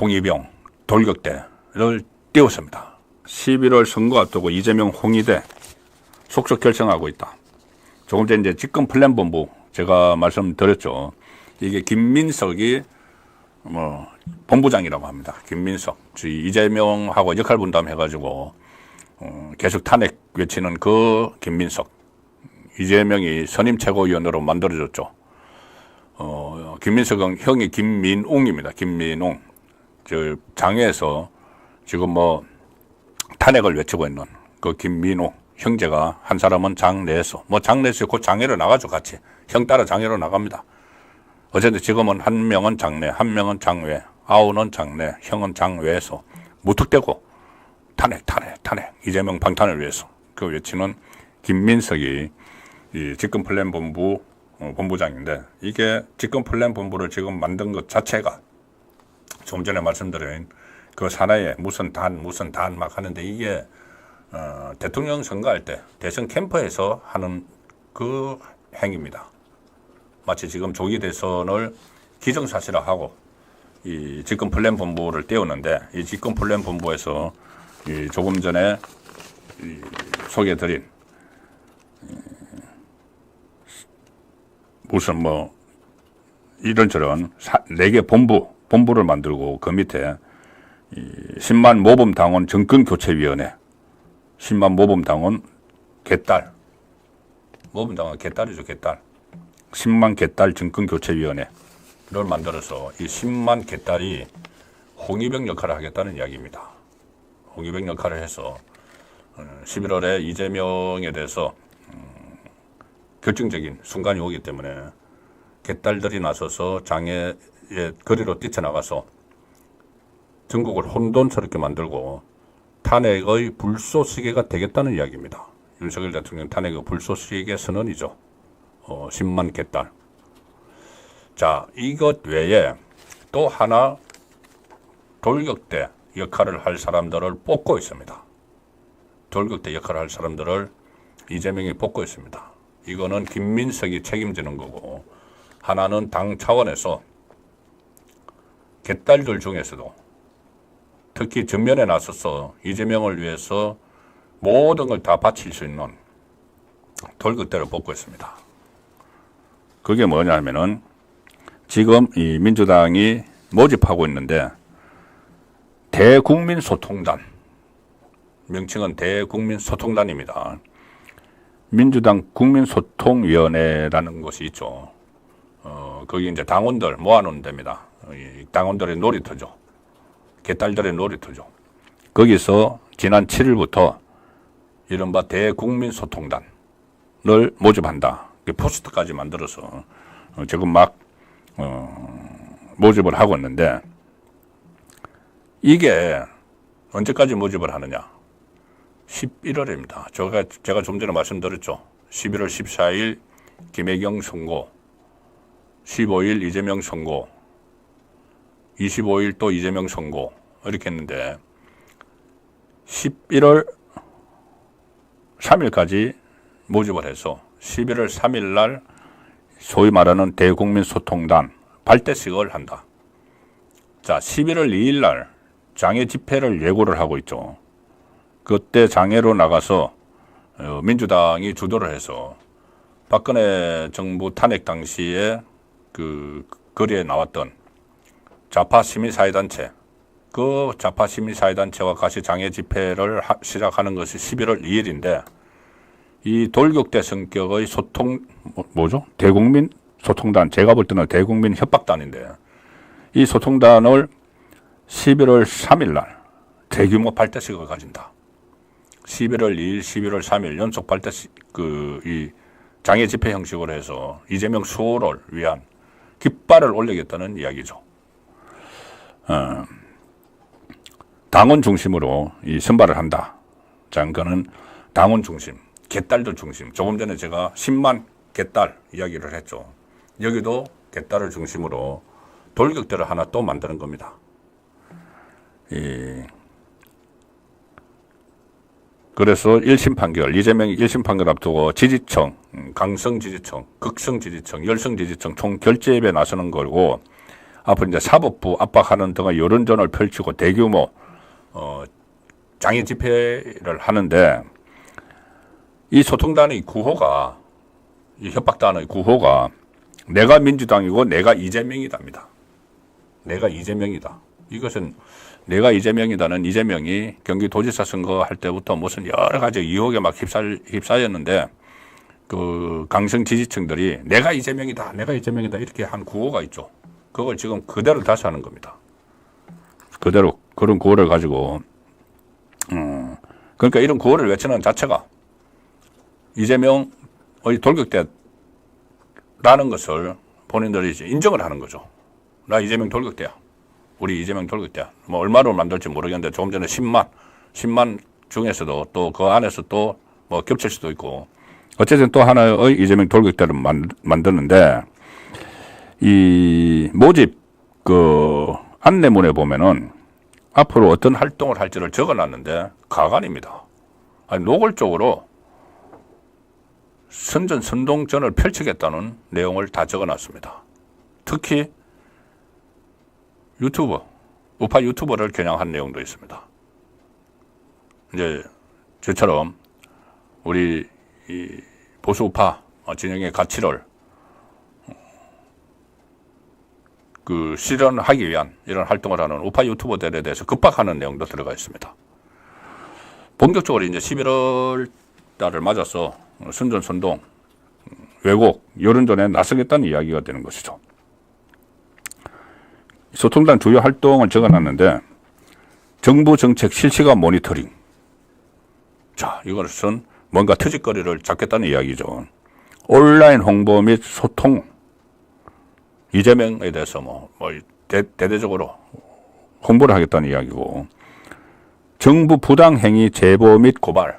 홍위병, 돌격대를 띄웠습니다. 11월 선거 앞두고 이재명 홍위대 속속 결정하고 있다. 조금 전에 이제 집권 플랜 본부 제가 말씀드렸죠. 이게 김민석이 본부장이라고 합니다. 김민석. 이재명하고 역할 분담해가지고 계속 탄핵 외치는 그 김민석. 이재명이 선임 최고위원으로 만들어졌죠. 김민석은 형이 김민웅입니다. 김민웅. 저 장외에서 지금 탄핵을 외치고 있는 그 김민웅 형제가 한 사람은 장내에서 장내에서 곧 장외로 나가죠. 같이 형 따라 장외로 나갑니다. 어쨌든 지금은 한 명은 장내, 한 명은 장외, 아우는 장내, 형은 장외에서 무턱대고 탄핵 이재명 방탄을 위해서 그 외치는 김민석이 이 집권 플랜 본부 본부장인데, 이게 집권 플랜 본부를 지금 만든 것 자체가 조금 전에 말씀드린 그 산하에 무슨 단 막 하는데, 이게 대통령 선거할 때 대선 캠프에서 하는 그 행위입니다. 마치 지금 조기 대선을 기정사실화하고 이 집권 플랜 본부를 띄우는데, 이 집권 플랜 본부에서 이 조금 전에 소개해드린 무슨 이런저런 4개 본부를 만들고 그 밑에 10만 모범당원 정권교체위원회, 10만 모범당원 개딸, 모범당원 개딸이죠, 개딸. 10만 개딸 정권교체위원회를 만들어서 이 10만 개딸이 홍위병 역할을 하겠다는 이야기입니다. 홍위병 역할을 해서 11월에 이재명에 대해서 결정적인 순간이 오기 때문에 개딸들이 나서서 장애의 거리로 뛰쳐나가서 전국을 혼돈스럽게 만들고 탄핵의 불쏘시개가 되겠다는 이야기입니다. 윤석열 대통령 탄핵의 불쏘시개 선언이죠. 10만 개딸. 자, 이것 외에 또 하나 돌격대 역할을 할 사람들을 뽑고 있습니다. 돌격대 역할을 할 사람들을 이재명이 뽑고 있습니다. 이거는 김민석이 책임지는 거고, 하나는 당 차원에서 개딸들 중에서도 특히 전면에 나서서 이재명을 위해서 모든 걸 다 바칠 수 있는 돌격대를 뽑고 있습니다. 그게 뭐냐면은 지금 이 민주당이 모집하고 있는데, 대국민소통단, 명칭은 대국민소통단입니다. 민주당 국민소통위원회라는 곳이 있죠. 거기 이제 당원들 모아놓은 데입니다. 당원들의 놀이터죠. 개딸들의 놀이터죠. 거기서 지난 7일부터 이른바 대국민소통단을 모집한다. 포스터까지 만들어서 지금 막 모집을 하고 있는데, 이게 언제까지 모집을 하느냐? 11월입니다. 제가 좀 전에 말씀드렸죠. 11월 14일 김혜경 선고, 15일 이재명 선고, 25일 또 이재명 선고, 이렇게 했는데 11월 3일까지 모집을 해서 11월 3일 날 소위 말하는 대국민소통단 발대식을 한다. 자, 11월 2일 날 장애 집회를 예고를 하고 있죠. 그때 장애로 나가서 민주당이 주도를 해서 박근혜 정부 탄핵 당시에 그 거리에 나왔던 좌파 시민사회단체, 그 좌파 시민사회단체와 같이 장애 집회를 시작하는 것이 11월 2일인데, 이 돌격대 성격의 대국민 소통단, 제가 볼 때는 대국민 협박단인데, 이 소통단을 11월 3일 날 대규모 발대식을 가진다. 11월 2일, 11월 3일 연속 발대식, 이 장애 집회 형식으로 해서 이재명 수호를 위한 깃발을 올리겠다는 이야기죠. 당원 중심으로 이 선발을 한다. 자, 그거는 당원 중심, 개딸들 중심. 조금 전에 제가 10만 개딸 이야기를 했죠. 여기도 개딸을 중심으로 돌격대를 하나 또 만드는 겁니다. 그래서 1심 판결, 이재명이 1심 판결 앞두고 지지층, 강성 지지층, 극성 지지층, 열성 지지층 총 결집에 나서는 거고, 앞으로 이제 사법부 압박하는 등의 여론전을 펼치고 대규모 장애 집회를 하는데, 이 소통단의 구호가, 이 협박단의 구호가 내가 민주당이고 내가 이재명이답니다. 내가 이재명이다. 이것은 내가 이재명이다는 이재명이 경기도지사 선거 할 때부터 무슨 여러 가지 의혹에 막 휩싸였는데, 그 강성 지지층들이 내가 이재명이다, 내가 이재명이다 이렇게 한 구호가 있죠. 그걸 지금 그대로 다시 하는 겁니다. 그대로 그런 구호를 가지고, 그러니까 이런 구호를 외치는 자체가 이재명의 돌격대라는 것을 본인들이 이제 인정을 하는 거죠. 나 이재명 돌격대야. 우리 이재명 돌격대야. 뭐 얼마로 만들지 모르겠는데 조금 전에 10만 중에서도 또 그 안에서 또 뭐 겹칠 수도 있고, 어쨌든 또 하나의 이재명 돌격대를 만드는데, 이 모집 그 안내문에 보면은 앞으로 어떤 활동을 할지를 적어놨는데 가관입니다. 아니, 노골적으로 선전선동전을 펼치겠다는 내용을 다 적어놨습니다. 특히 유튜버, 우파 유튜버를 겨냥한 내용도 있습니다. 이제 저처럼 우리 이 보수 우파 진영의 가치를 그 실현하기 위한 이런 활동을 하는 우파 유튜버들에 대해서 급박하는 내용도 들어가 있습니다. 본격적으로 이제 11월 달을 맞아서 선전선동, 왜곡, 여론전에 나서겠다는 이야기가 되는 것이죠. 소통단 주요 활동을 적어놨는데, 정부 정책 실시간 모니터링. 자, 이것은 뭔가 트집거리를 잡겠다는 이야기죠. 온라인 홍보 및 소통. 이재명에 대해서 대대적으로 홍보를 하겠다는 이야기고, 정부 부당행위 제보 및 고발.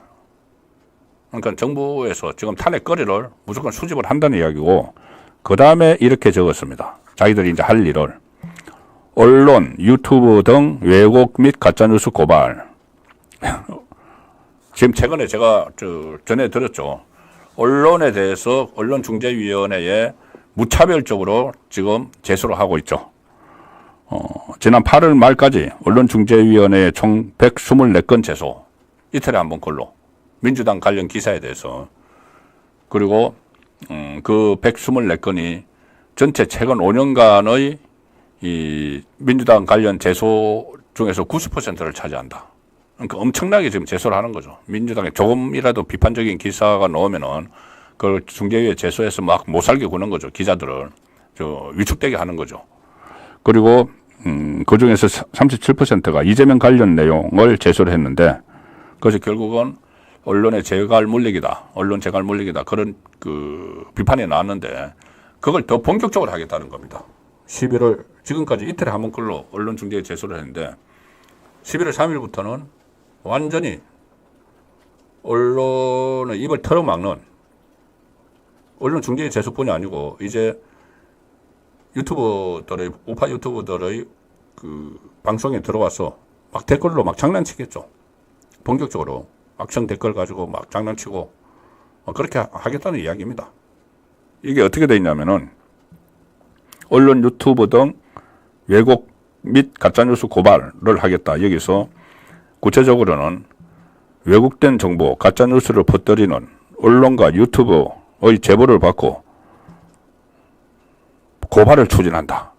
그러니까 정부에서 지금 탄핵거리를 무조건 수집을 한다는 이야기고, 그 다음에 이렇게 적었습니다. 자기들이 이제 할 일을. 언론, 유튜브 등 왜곡 및 가짜뉴스 고발. 지금 최근에 제가 전에 들었죠. 언론에 대해서 언론중재위원회에 무차별적으로 지금 제소를 하고 있죠. 지난 8월 말까지 언론중재위원회에 총 124건 제소. 이틀에 한 번 걸로. 민주당 관련 기사에 대해서. 그리고 그 124건이 전체 최근 5년간의 이 민주당 관련 제소 중에서 90%를 차지한다. 그러니까 엄청나게 지금 제소를 하는 거죠. 민주당에 조금이라도 비판적인 기사가 나오면은 그걸 중재위에 제소해서 막 못 살게 구는 거죠. 기자들을 위축되게 하는 거죠. 그리고 그 중에서 37%가 이재명 관련 내용을 제소를 했는데, 그것이 결국은 언론의 재갈 물리기다, 언론 재갈 물리기다, 그런 그 비판이 나왔는데, 그걸 더 본격적으로 하겠다는 겁니다. 11월 지금까지 이틀에 한 번 걸로 언론 중재에 제소를 했는데, 11월 3일부터는 완전히 언론의 입을 털어막는, 언론 중재의 제소뿐이 아니고 이제 유튜버들의, 우파 유튜버들의 그 방송에 들어와서 막 댓글로 막 장난치겠죠. 본격적으로 악성 댓글 가지고 막 장난치고 그렇게 하겠다는 이야기입니다. 이게 어떻게 돼 있냐면은, 언론, 유튜브 등 왜곡 및 가짜뉴스 고발을 하겠다. 여기서 구체적으로는 왜곡된 정보, 가짜뉴스를 퍼뜨리는 언론과 유튜브의 제보를 받고 고발을 추진한다.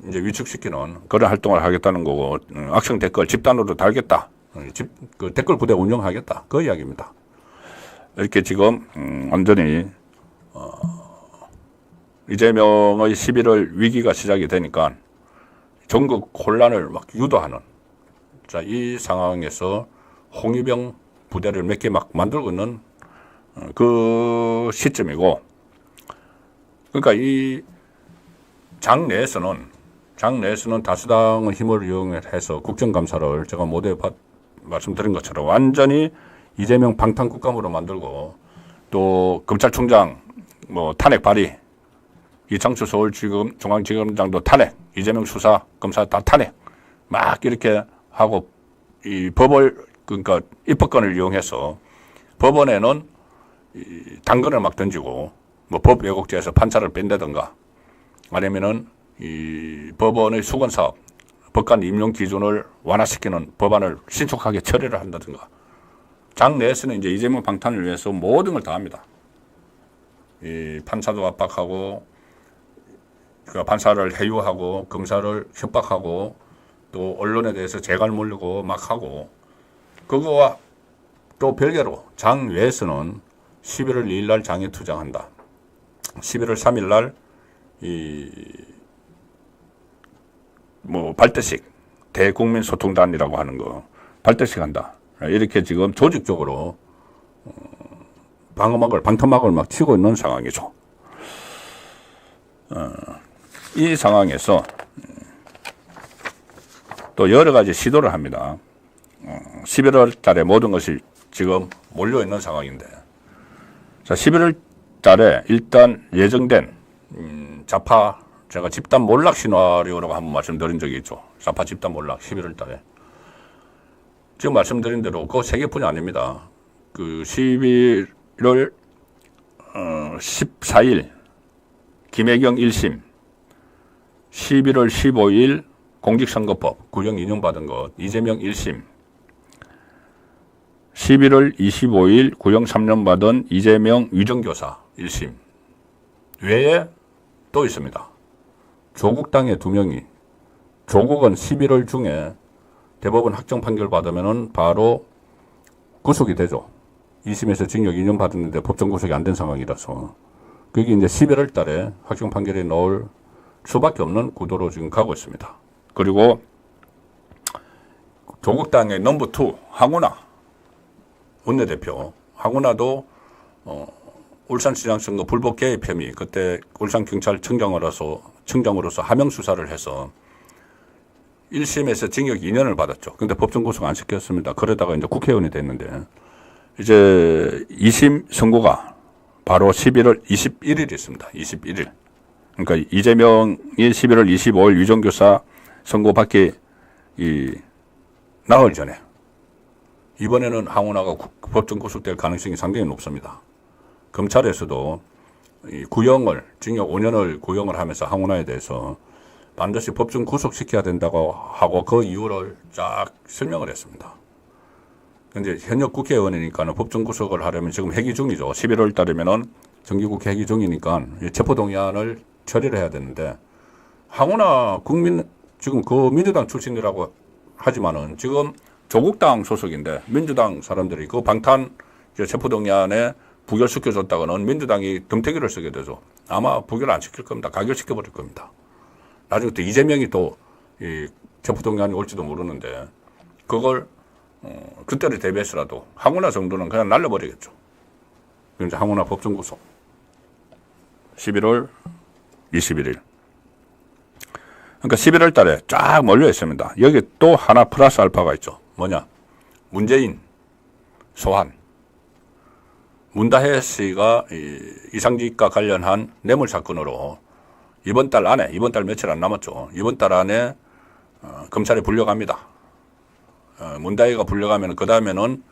이제 위축시키는 그런 활동을 하겠다는 거고, 악성 댓글 집단으로 달겠다. 그 댓글 부대 운영하겠다. 그 이야기입니다. 이렇게 지금 완전히 이재명의 11월 위기가 시작이 되니까 전국 혼란을 막 유도하는, 자, 이 상황에서 홍위병 부대를 몇 개 막 만들고 있는 그 시점이고, 그러니까 이 장 내에서는 다수당의 힘을 이용해서 국정감사를 제가 모두에 말씀드린 것처럼 완전히 이재명 방탄국감으로 만들고, 또 검찰총장 탄핵 발의, 이창수 서울지검 중앙지검장도 탄핵, 이재명 수사 검사 다 탄핵, 막 이렇게 하고 이 법을 그러니까 입법권을 이용해서 법원에는 당근을 막 던지고 뭐 법 왜곡죄에서 판사를 뺀다든가 아니면은 이 법원의 수건 사업, 법관 임용 기준을 완화시키는 법안을 신속하게 처리를 한다든가 장 내에서는 이제 이재명 방탄을 위해서 모든 걸 다 합니다. 이 판사도 압박하고 그 판사를 해유하고 검사를 협박하고 또 언론에 대해서 재갈 물리고 막 하고 그거와 또 별개로 장 외에서는 11월 2일 날 장에 투쟁한다. 11월 3일 날 뭐 발대식 대국민 소통단이라고 하는 거 발대식 한다. 이렇게 지금 조직적으로 방토막을 막 치고 있는 상황이죠. 이 상황에서 또 여러 가지 시도를 합니다. 11월 달에 모든 것이 지금 몰려 있는 상황인데, 자, 11월 달에 일단 예정된 좌파 제가 집단 몰락 시나리오라고 한번 말씀드린 적이 있죠. 좌파 집단 몰락 11월 달에. 지금 말씀드린 대로 그거 세 개뿐이 아닙니다. 그 11월 14일 김혜경 1심, 11월 15일 공직선거법 구형 인용받은 것 이재명 1심, 11월 25일 구형 3년 받은 이재명 위정교사 1심 외에 또 있습니다. 조국당의 2명이 조국은 11월 중에 대법원 확정 판결 받으면은 바로 구속이 되죠. 2심에서 징역 2년 받았는데 법정 구속이 안 된 상황이라서 그게 이제 11월 달에 확정 판결이 나올 수밖에 없는 구도로 지금 가고 있습니다. 그리고 조국당의 넘버 2 황운하 원내대표 황운하도 울산시장 선거 불법 개입 혐의 그때 울산경찰청장으로서 하명 수사를 해서 1심에서 징역 2년을 받았죠. 근데 법정 구속 안 시켰습니다. 그러다가 이제 국회의원이 됐는데 이제 2심 선고가 바로 11월 21일 있습니다. 21일. 그러니까 이재명이 11월 25일 위정교사 선고 받기 나흘 전에 이번에는 황운하가 법정 구속될 가능성이 상당히 높습니다. 검찰에서도 구형을 징역 5년을 구형을 하면서 황운하에 대해서 반드시 법정 구속시켜야 된다고 하고 그 이유를 쫙 설명을 했습니다. 근데 현역 국회의원이니까는 법정 구속을 하려면 지금 회기 중이죠. 11월 달이면은 정기국회 회기 중이니까 체포동의안을 처리를 해야 되는데 황운하 지금 그 민주당 출신이라고 하지만은 지금 조국당 소속인데 민주당 사람들이 그 방탄 체포동의안에 부결시켜줬다가는 민주당이 금태기를 쓰게 되죠. 아마 부결 안 시킬 겁니다. 가결시켜버릴 겁니다. 나중에 또 이재명이 또 이 체포동의안이 올지도 모르는데 그걸 그때를 대비해서라도 황운하 정도는 그냥 날려버리겠죠. 그래서 황운하 법정 구속 11월 21일. 그러니까 11월 달에 쫙 몰려 있습니다. 여기 또 하나 플러스 알파가 있죠. 뭐냐? 문재인 소환. 문다혜 씨가 이상직과 관련한 뇌물 사건으로 이번 달 며칠 안 남았죠. 이번 달 안에 검찰에 불려갑니다. 문다혜가 불려가면 그 다음에는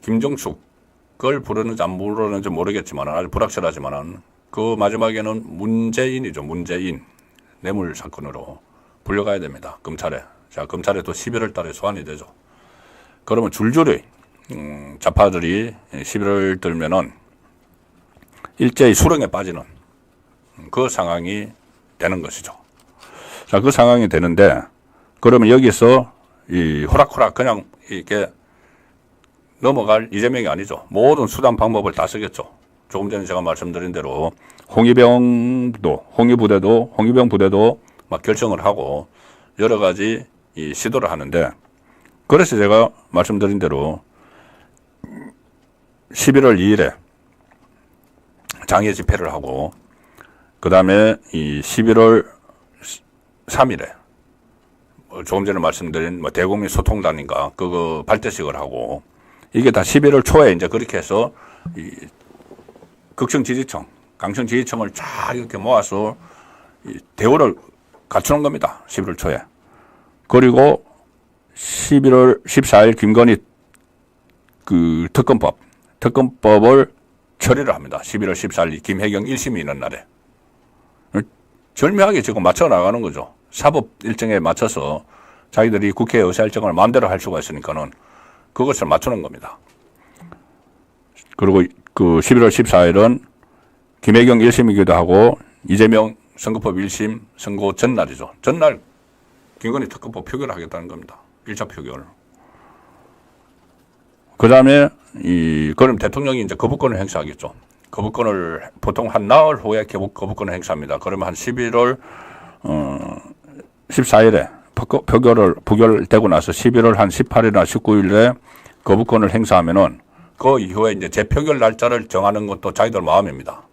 김정숙을 부르는지 안 부르는지 모르겠지만 아주 불확실하지만은 그 마지막에는 문재인이죠. 문재인 뇌물 사건으로 불려가야 됩니다. 검찰에. 자, 검찰에 또 11월 달에 소환이 되죠. 그러면 줄줄이 좌파들이 11월 들면은 일제히 수렁에 빠지는 그 상황이 되는 것이죠. 자, 그 상황이 되는데 그러면 여기서 이 호락호락 그냥 이렇게 넘어갈 이재명이 아니죠. 모든 수단 방법을 다 쓰겠죠. 조금 전에 제가 말씀드린 대로 홍위병 부대도 막 결정을 하고 여러 가지 이 시도를 하는데 그래서 제가 말씀드린 대로 11월 2일에 장애 집회를 하고 그 다음에 이 11월 3일에 조금 전에 말씀드린 뭐 대국민 소통단인가 그거 발대식을 하고 이게 다 11월 초에 이제 그렇게 해서 이 극성 지지층, 강성 지지층을 쫙 이렇게 모아서 이 대우를 갖추는 겁니다. 11월 초에. 그리고 11월 14일 김건희 그 특검법을 처리를 합니다. 11월 14일 김혜경 1심이 있는 날에. 절묘하게 지금 맞춰 나가는 거죠. 사법 일정에 맞춰서 자기들이 국회 의사일정을 마음대로 할 수가 있으니까는 그것을 맞추는 겁니다. 그리고 그 11월 14일은 김혜경 1심이기도 하고 이재명 선거법 1심 선고 전날이죠. 전날 김건희 특검법 표결을 하겠다는 겁니다. 1차 표결. 그 다음에 그럼 대통령이 이제 거부권을 행사하겠죠. 거부권을 보통 한 나흘 후에 거부권을 행사합니다. 그러면 한 11월 14일에 부결되고 나서 11월 한 18일이나 19일에 거부권을 행사하면은 그 이후에 이제 재표결 날짜를 정하는 것도 자기들 마음입니다.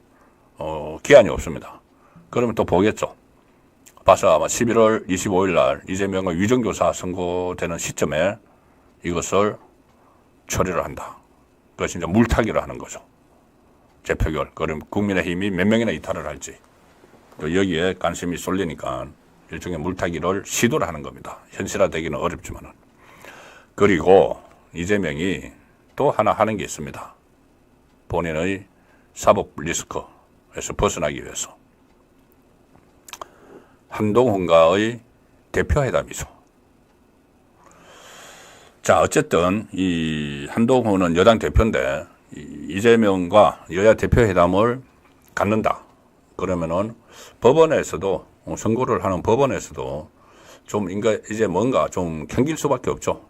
기한이 없습니다. 그러면 또 보겠죠. 봐서 아마 11월 25일 날 이재명의 위정교사 선고되는 시점에 이것을 처리를 한다. 그것이 이제 물타기를 하는 거죠. 재표결. 그럼 국민의힘이 몇 명이나 이탈을 할지. 또 여기에 관심이 쏠리니까 일종의 물타기를 시도를 하는 겁니다. 현실화되기는 어렵지만은. 그리고 이재명이 또 하나 하는 게 있습니다. 본인의 사법 리스크에서 벗어나기 위해서. 한동훈과의 대표회담이죠. 자, 어쨌든 이 한동훈은 여당 대표인데 이재명과 여야 대표회담을 갖는다. 그러면은 법원에서도 선고를 하는 법원에서도 좀 이제 뭔가 좀 견길 수밖에 없죠.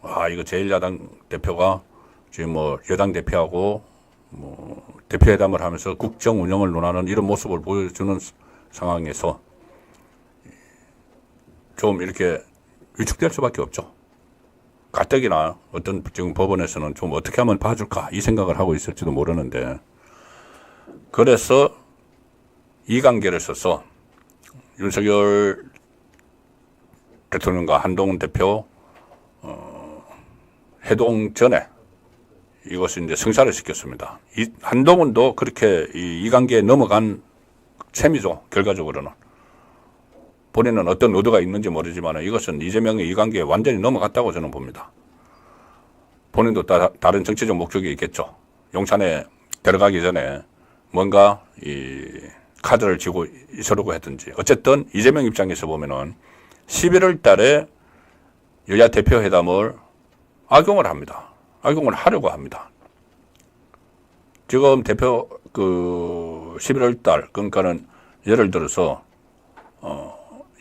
이거 제1야당 대표가 지금 뭐 여당 대표하고 뭐 대표회담을 하면서 국정 운영을 논하는 이런 모습을 보여주는 상황에서 좀 이렇게 위축될 수밖에 없죠. 가뜩이나 어떤 지금 법원에서는 좀 어떻게 하면 봐줄까 이 생각을 하고 있을지도 모르는데 그래서 이관계를 써서 윤석열 대통령과 한동훈 대표 회동 전에 이것을 이제 성사를 시켰습니다. 한동훈도 그렇게 이관계에 넘어간 셈이죠. 결과적으로는. 본인은 어떤 의도가 있는지 모르지만 이것은 이재명의 이관계에 완전히 넘어갔다고 저는 봅니다. 본인도 다른 정치적 목적이 있겠죠. 용산에 들어가기 전에 뭔가 이 카드를 쥐고 있으려고 했든지. 어쨌든 이재명 입장에서 보면은 11월 달에 여야 대표회담을 악용을 합니다. 악용을 하려고 합니다. 지금 11월 달, 그러니까는 예를 들어서,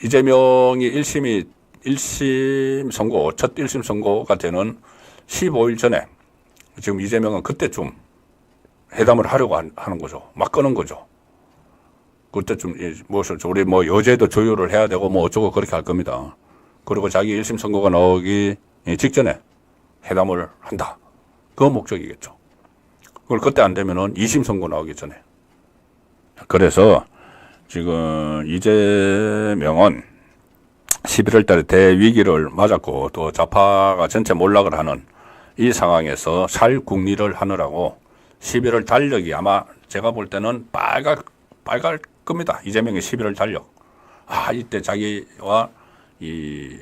이재명이 1심 선고, 첫 1심 선고가 되는 15일 전에 지금 이재명은 그때쯤 회담을 하려고 하는 거죠. 막 끄는 거죠. 그때쯤, 우리 여제도 조율을 해야 되고 어쩌고 그렇게 할 겁니다. 그리고 자기 1심 선고가 나오기 직전에 회담을 한다. 그 목적이겠죠. 그걸 그때 안 되면은 2심 선고 나오기 전에. 그래서 지금 이재명은 11월 달에 대위기를 맞았고 또 좌파가 전체 몰락을 하는 이 상황에서 살궁리를 하느라고 11월 달력이 아마 제가 볼 때는 빨갈 겁니다. 이재명의 11월 달력. 이때 자기와 이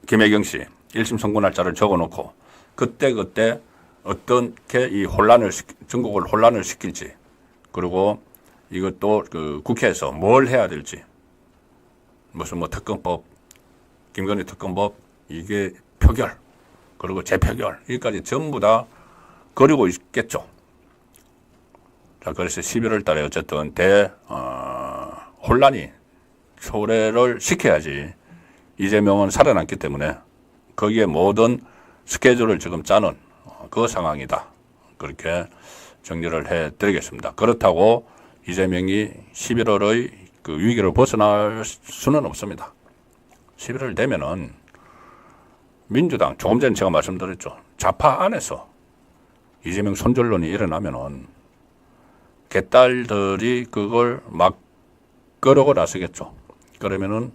김혜경 씨 1심 선고 날짜를 적어놓고 그때 어떻게 이 전국을 혼란을 시킬지 그리고 이것도 그 국회에서 뭘 해야 될지 무슨 특검법 김건희 특검법 이게 표결 그리고 재표결 여기까지 전부 다 그리고 있겠죠. 자, 그래서 11월 달에 어쨌든 혼란이 초래를 시켜야지 이재명은 살아남기 때문에 거기에 모든 스케줄을 지금 짜는 그 상황이다. 그렇게 정리를 해 드리겠습니다. 그렇다고 이재명이 11월의 그 위기를 벗어날 수는 없습니다. 11월 되면은 민주당, 조금 전에 제가 말씀드렸죠. 좌파 안에서 이재명 손절론이 일어나면은 개딸들이 그걸 막 끌어고 나서겠죠. 그러면은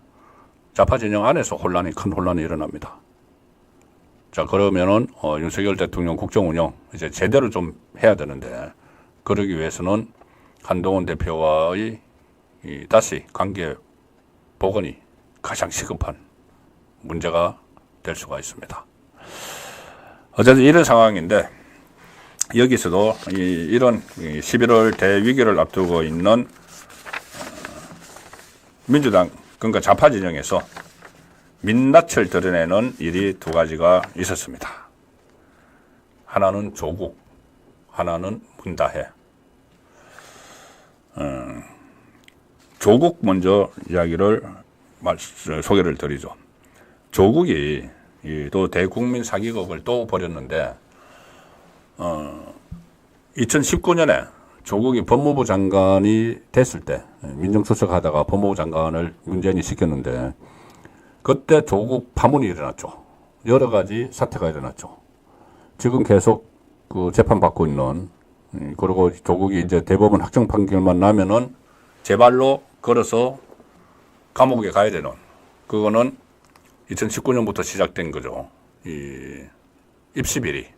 좌파 진영 안에서 큰 혼란이 일어납니다. 자, 그러면은, 윤석열 대통령 국정 운영 이제 제대로 좀 해야 되는데, 그러기 위해서는 한동훈 대표와의 다시 관계 복원이 가장 시급한 문제가 될 수가 있습니다. 어쨌든 이런 상황인데 여기서도 이런 11월 대위기를 앞두고 있는 민주당 그러니까 좌파 진영에서 민낯을 드러내는 일이 두 가지가 있었습니다. 하나는 조국, 하나는 문다혜. 조국 먼저 이야기를 소개를 드리죠. 조국이 또 대국민 사기극을 또 벌였는데 2019년에 조국이 법무부 장관이 됐을 때 민정수석 하다가 법무부 장관을 문재인이 시켰는데 그때 조국 파문이 일어났죠. 여러 가지 사태가 일어났죠. 지금 계속 그 재판 받고 있는 그리고 조국이 이제 대법원 확정 판결만 나면은 제발로 걸어서 감옥에 가야 되는 그거는 2019년부터 시작된 거죠. 이 입시비리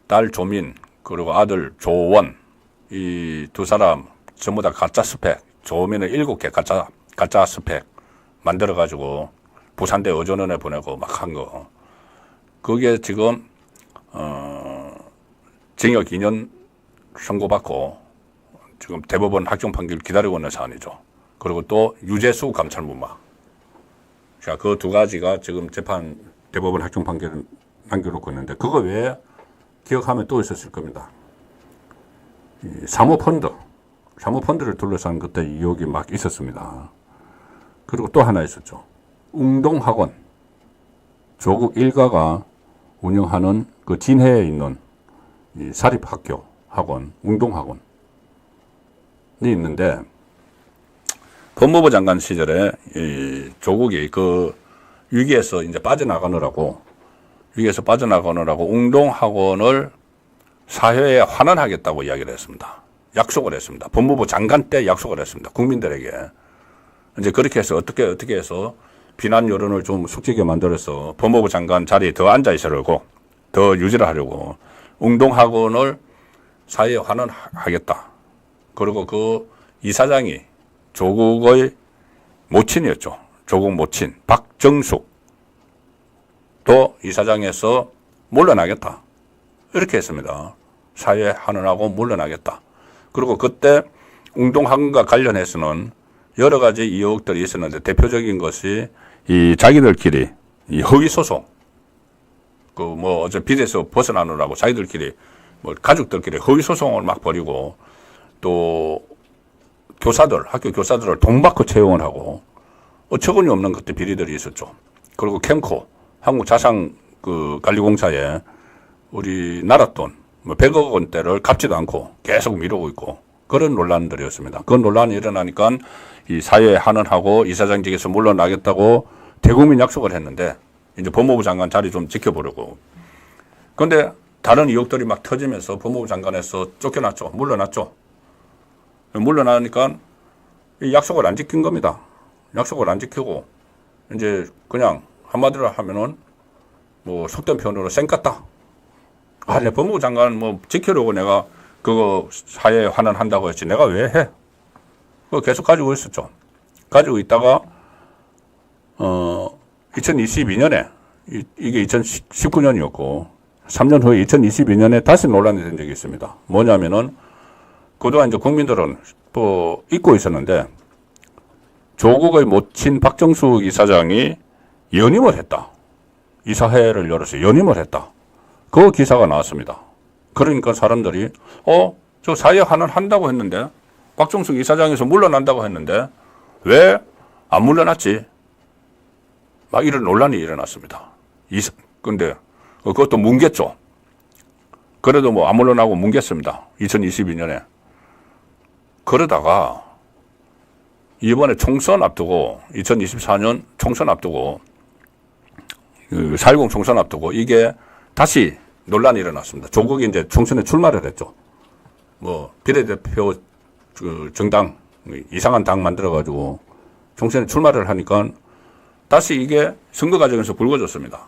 딸 조민 그리고 아들 조원 이 두 사람 전부 다 가짜 스펙 조민은 7개 가짜 스펙 만들어 가지고 부산대 어전원에 보내고 막 한 거 그게 지금 징역 2년 선고받고 지금 대법원 확정 판결 기다리고 있는 사안이죠. 그리고 또 유재수 감찰무마. 자, 그 두 가지가 지금 재판 대법원 확정 판결을 남겨놓고 있는데 그거 외에 기억하면 또 있었을 겁니다. 이 사모펀드를 둘러싼 그때 의혹이 막 있었습니다. 그리고 또 하나 있었죠. 웅동학원. 조국 일가가 운영하는 그 진해에 있는 이 사립학교 학원, 웅동학원이 있는데 법무부 장관 시절에 이 조국이 그 위기에서 이제 빠져나가느라고 웅동학원을 사회에 환원하겠다고 이야기를 했습니다. 약속을 했습니다. 법무부 장관 때 약속을 했습니다. 국민들에게. 이제 그렇게 해서 어떻게 해서 비난 여론을 좀 숙지게 만들어서 법무부 장관 자리에 더 앉아 있으려고 더 유지를 하려고 웅동학원을 사회에 환원하겠다. 그리고 그 이사장이 조국의 모친이었죠. 조국 모친 박정숙 또 이사장에서 물러나겠다. 이렇게 했습니다. 사회에 환원하고 물러나겠다. 그리고 그때 웅동학원과 관련해서는 여러 가지 의혹들이 있었는데 대표적인 것이 이 자기들끼리 이 허위소송 그 뭐 어제 빚에서 벗어나느라고 자기들끼리 뭐 가족들끼리 허위소송을 막 벌이고 또 학교 교사들을 돈 받고 채용을 하고 어처구니 없는 그때 비리들이 있었죠. 그리고 캠코 한국자산 그 관리공사에 우리나라 돈 뭐 100억 원대를 갚지도 않고 계속 미루고 있고 그런 논란들이었습니다. 그 논란이 일어나니까 이 사회에 환원하고 이사장직에서 물러나겠다고 대국민 약속을 했는데 이제 법무부 장관 자리 좀 지켜보려고. 그런데 다른 의혹들이 막 터지면서 법무부 장관에서 쫓겨났죠. 물러났죠. 물러나니까 이 약속을 안 지킨 겁니다. 약속을 안 지키고 이제 그냥 한마디로 하면은 뭐 속된 표현으로 쌩깠다. 내 법무부 장관 뭐 지키려고 내가 그거 사회에 환원한다고 했지 내가 왜 해? 그거 계속 가지고 있었죠. 가지고 있다가 2022년에 이게 2019년이었고 3년 후에 2022년에 다시 논란이 된 적이 있습니다. 뭐냐면은 그동안 이제 국민들은 또 잊고 있었는데 조국의 모친 박정숙 이사장이 연임을 했다. 이사회를 열어서 연임을 했다. 그 기사가 나왔습니다. 그러니까 사람들이 저 사회 환원한다고 했는데 박정숙 이사장에서 물러난다고 했는데 왜 안 물러났지? 막 이런 논란이 일어났습니다. 근데 그것도 뭉갰죠. 그래도 뭐 안 물러나고 뭉갰습니다. 2022년에. 그러다가 이번에 총선 앞두고 2024년 총선 앞두고 4.10 총선 앞두고 이게 다시 논란이 일어났습니다. 조국이 이제 총선에 출마를 했죠. 뭐 비례대표 그 정당 이상한 당 만들어가지고 총선에 출마를 하니까 다시 이게 선거 과정에서 불거졌습니다.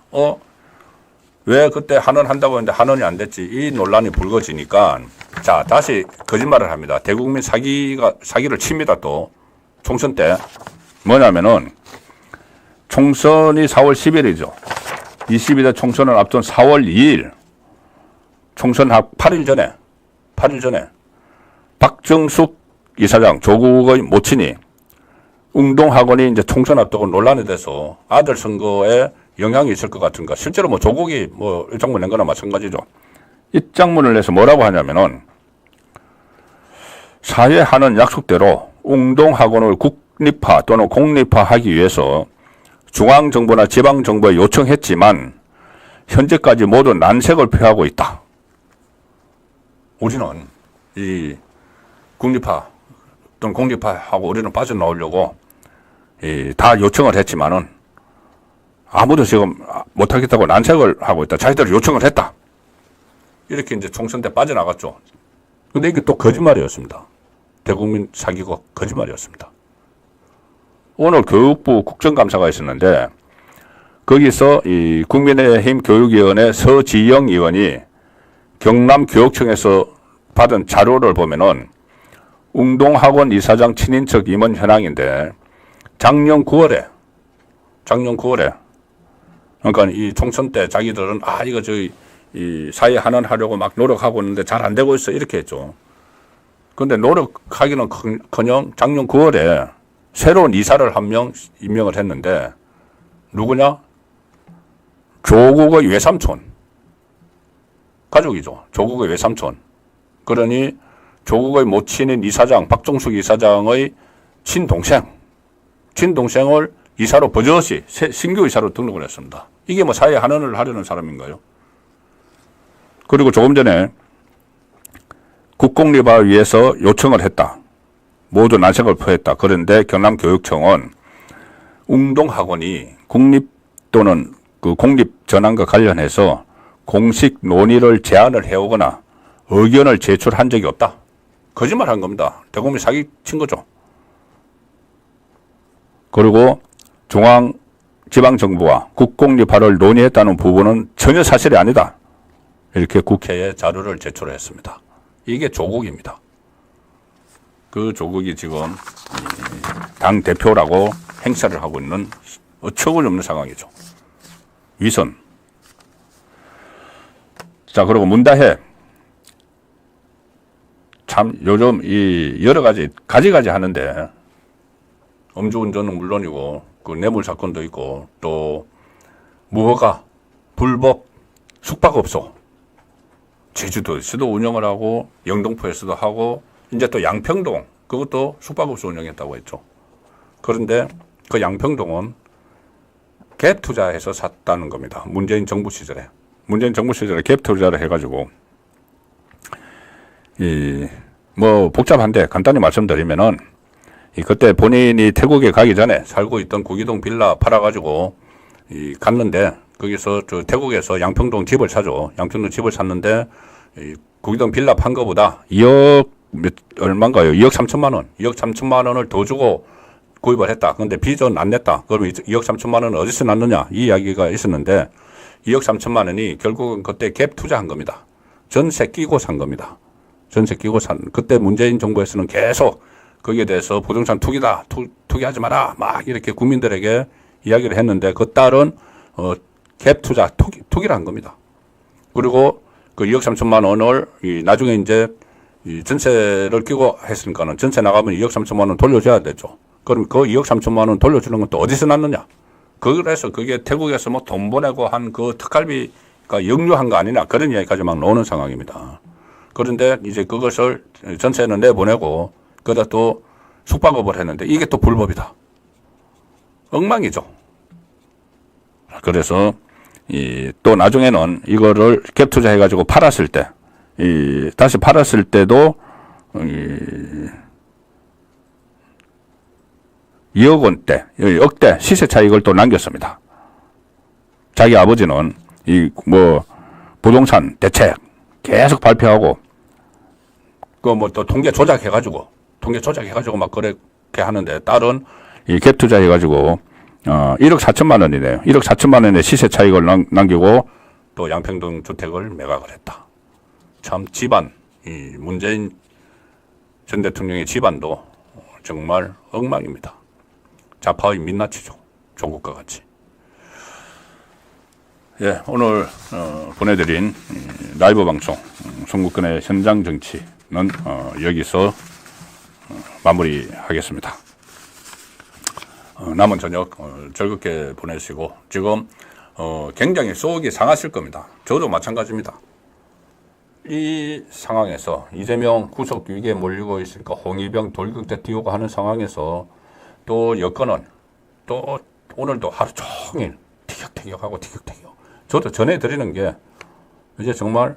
왜 그때 환원한다고 했는데 환원이 안 됐지? 이 논란이 불거지니까 자 다시 거짓말을 합니다. 대국민 사기를 칩니다. 또 총선 때 뭐냐면은 총선이 4월 10일이죠. 22대 총선을 앞둔 4월 2일 총선 8일 전에 박정숙 이사장 조국의 모친이 웅동학원이 이제 총선 앞두고 논란이 돼서 아들 선거에 영향이 있을 것 같은가. 실제로 뭐 조국이 뭐 일장문 낸 거나 마찬가지죠. 입장문을 내서 뭐라고 하냐면은 사회하는 약속대로 웅동학원을 국립화 또는 공립화하기 위해서 중앙정부나 지방정부에 요청했지만 현재까지 모두 난색을 표하고 있다. 우리는 이 국립화 또는 공립화하고 우리는 빠져나오려고 다 요청을 했지만은 아무도 지금 못하겠다고 난색을 하고 있다. 자기들이 요청을 했다. 이렇게 이제 총선 때 빠져나갔죠. 근데 이게 또 거짓말이었습니다. 대국민 사기고 거짓말이었습니다. 오늘 교육부 국정감사가 있었는데 거기서 이 국민의힘 교육위원회 서지영 의원이 경남교육청에서 받은 자료를 보면은 웅동학원 이사장 친인척 임원 현황인데 작년 9월에 그러니까 이 총선 때 자기들은 이거 저희 이 사회 환원하려고 막 노력하고 있는데 잘 안 되고 있어 이렇게 했죠. 그런데 노력하기는 커녕 작년 9월에 새로운 이사를 한 명 임명을 했는데 누구냐? 조국의 외삼촌 가족이죠. 조국의 외삼촌. 그러니 조국의 모친인 이사장 박정숙 이사장의 친동생을 이사로 버젓이 신규 이사로 등록을 했습니다. 이게 뭐 사회 환원을 하려는 사람인가요? 그리고 조금 전에 국공립화 위해서 요청을 했다. 모두 난색을 표했다. 그런데 경남교육청은 웅동학원이 국립 또는 그 공립 전환과 관련해서 공식 논의를 제안을 해오거나 의견을 제출한 적이 없다. 거짓말한 겁니다. 대국민 사기 친 거죠. 그리고 중앙 지방정부와 국공립화를 논의했다는 부분은 전혀 사실이 아니다. 이렇게 국회에 자료를 제출했습니다. 이게 조국입니다. 그 조국이 지금 당 대표라고 행사를 하고 있는 어처구니 없는 상황이죠. 위선. 자, 그리고 문다혜. 참 요즘 이 여러 가지 가지가지 하는데 음주운전은 물론이고 그 뇌물 사건도 있고 또 무허가 불법 숙박업소 제주도에서도 운영을 하고 영등포에서도 하고 이제 또 양평동 그것도 숙박업소 운영했다고 했죠. 그런데 그 양평동은 갭 투자해서 샀다는 겁니다. 문재인 정부 시절에 갭 투자를 해가지고 뭐 복잡한데 간단히 말씀드리면은 그때 본인이 태국에 가기 전에 살고 있던 구기동 빌라 팔아가지고 갔는데 거기서 저 태국에서 양평동 집을 사죠. 양평동 집을 샀는데 구기동 빌라 판 거보다 2억 얼마인가요? 2억 3천만 원. 2억 3천만 원을 더 주고 구입을 했다. 그런데 빚은 안 냈다. 그러면 2억 3천만 원은 어디서 났느냐? 이 이야기가 있었는데 2억 3천만 원이 결국은 그때 갭 투자한 겁니다. 전세 끼고 산 겁니다. 전세 끼고 그때 문재인 정부에서는 계속 거기에 대해서 부동산 투기다. 투기하지 마라. 막 이렇게 국민들에게 이야기를 했는데 그 딸은 갭 투자 투기를 한 겁니다. 그리고 그 2억 3천만 원을 나중에 이제 전세를 끼고 했으니까는 전세 나가면 2억 3천만 원 돌려줘야 되죠. 그럼 그 2억 3천만 원 돌려주는 건 또 어디서 났느냐? 그래서 그게 태국에서 뭐 돈 보내고 한 그 특갈비가 역류한 거 아니냐? 그런 이야기까지 막 나오는 상황입니다. 그런데 이제 그것을 전세는 내보내고 그러다 또 숙박업을 했는데 이게 또 불법이다. 엉망이죠. 그래서 또 나중에는 이거를 갭 투자해가지고 팔았을 때, 다시 팔았을 때도 2억 원대, 억대 시세 차익을 또 남겼습니다. 자기 아버지는 부동산 대책 계속 발표하고 그 또 통계 조작해가지고 막 그렇게 하는데 딸은 갭 투자해가지고 1억 4천만 원이네요. 1억 4천만 원의 시세 차익을 남기고 또 양평동 주택을 매각을 했다. 참 집안, 문재인 전 대통령의 집안도 정말 엉망입니다. 좌파의 민낯이죠. 조국과 같이. 예, 오늘 보내드린 라이브 방송 송국근의 현장 정치는 여기서 마무리하겠습니다. 남은 저녁 즐겁게 보내시고 지금 굉장히 속이 상하실 겁니다. 저도 마찬가지입니다. 이 상황에서 이재명 구속 위기에 몰리고 있으니까 홍위병 돌격대 띄우고 하는 상황에서 또 여권은 또 오늘도 하루 종일 티격태격하고 티격태격. 저도 전해드리는 게 이제 정말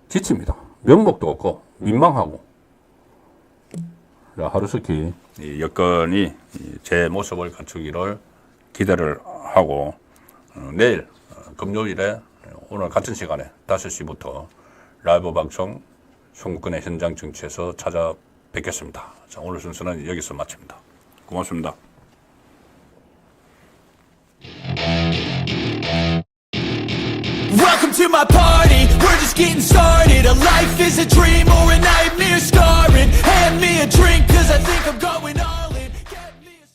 지칩니다. 면목도 없고 민망하고. 하루속히 이 여건이 제 모습을 갖추기를 기대를 하고 내일 금요일에 오늘 같은 시간에 5시부터 라이브 방송 송국근의 현장 정치에서 찾아뵙겠습니다. 자, 오늘 순서는 여기서 마칩니다. 고맙습니다. Welcome to my party, we're just getting started. A life is a dream or a nightmare scarring. Hand me a drink, cause I think I'm going all in. Get me a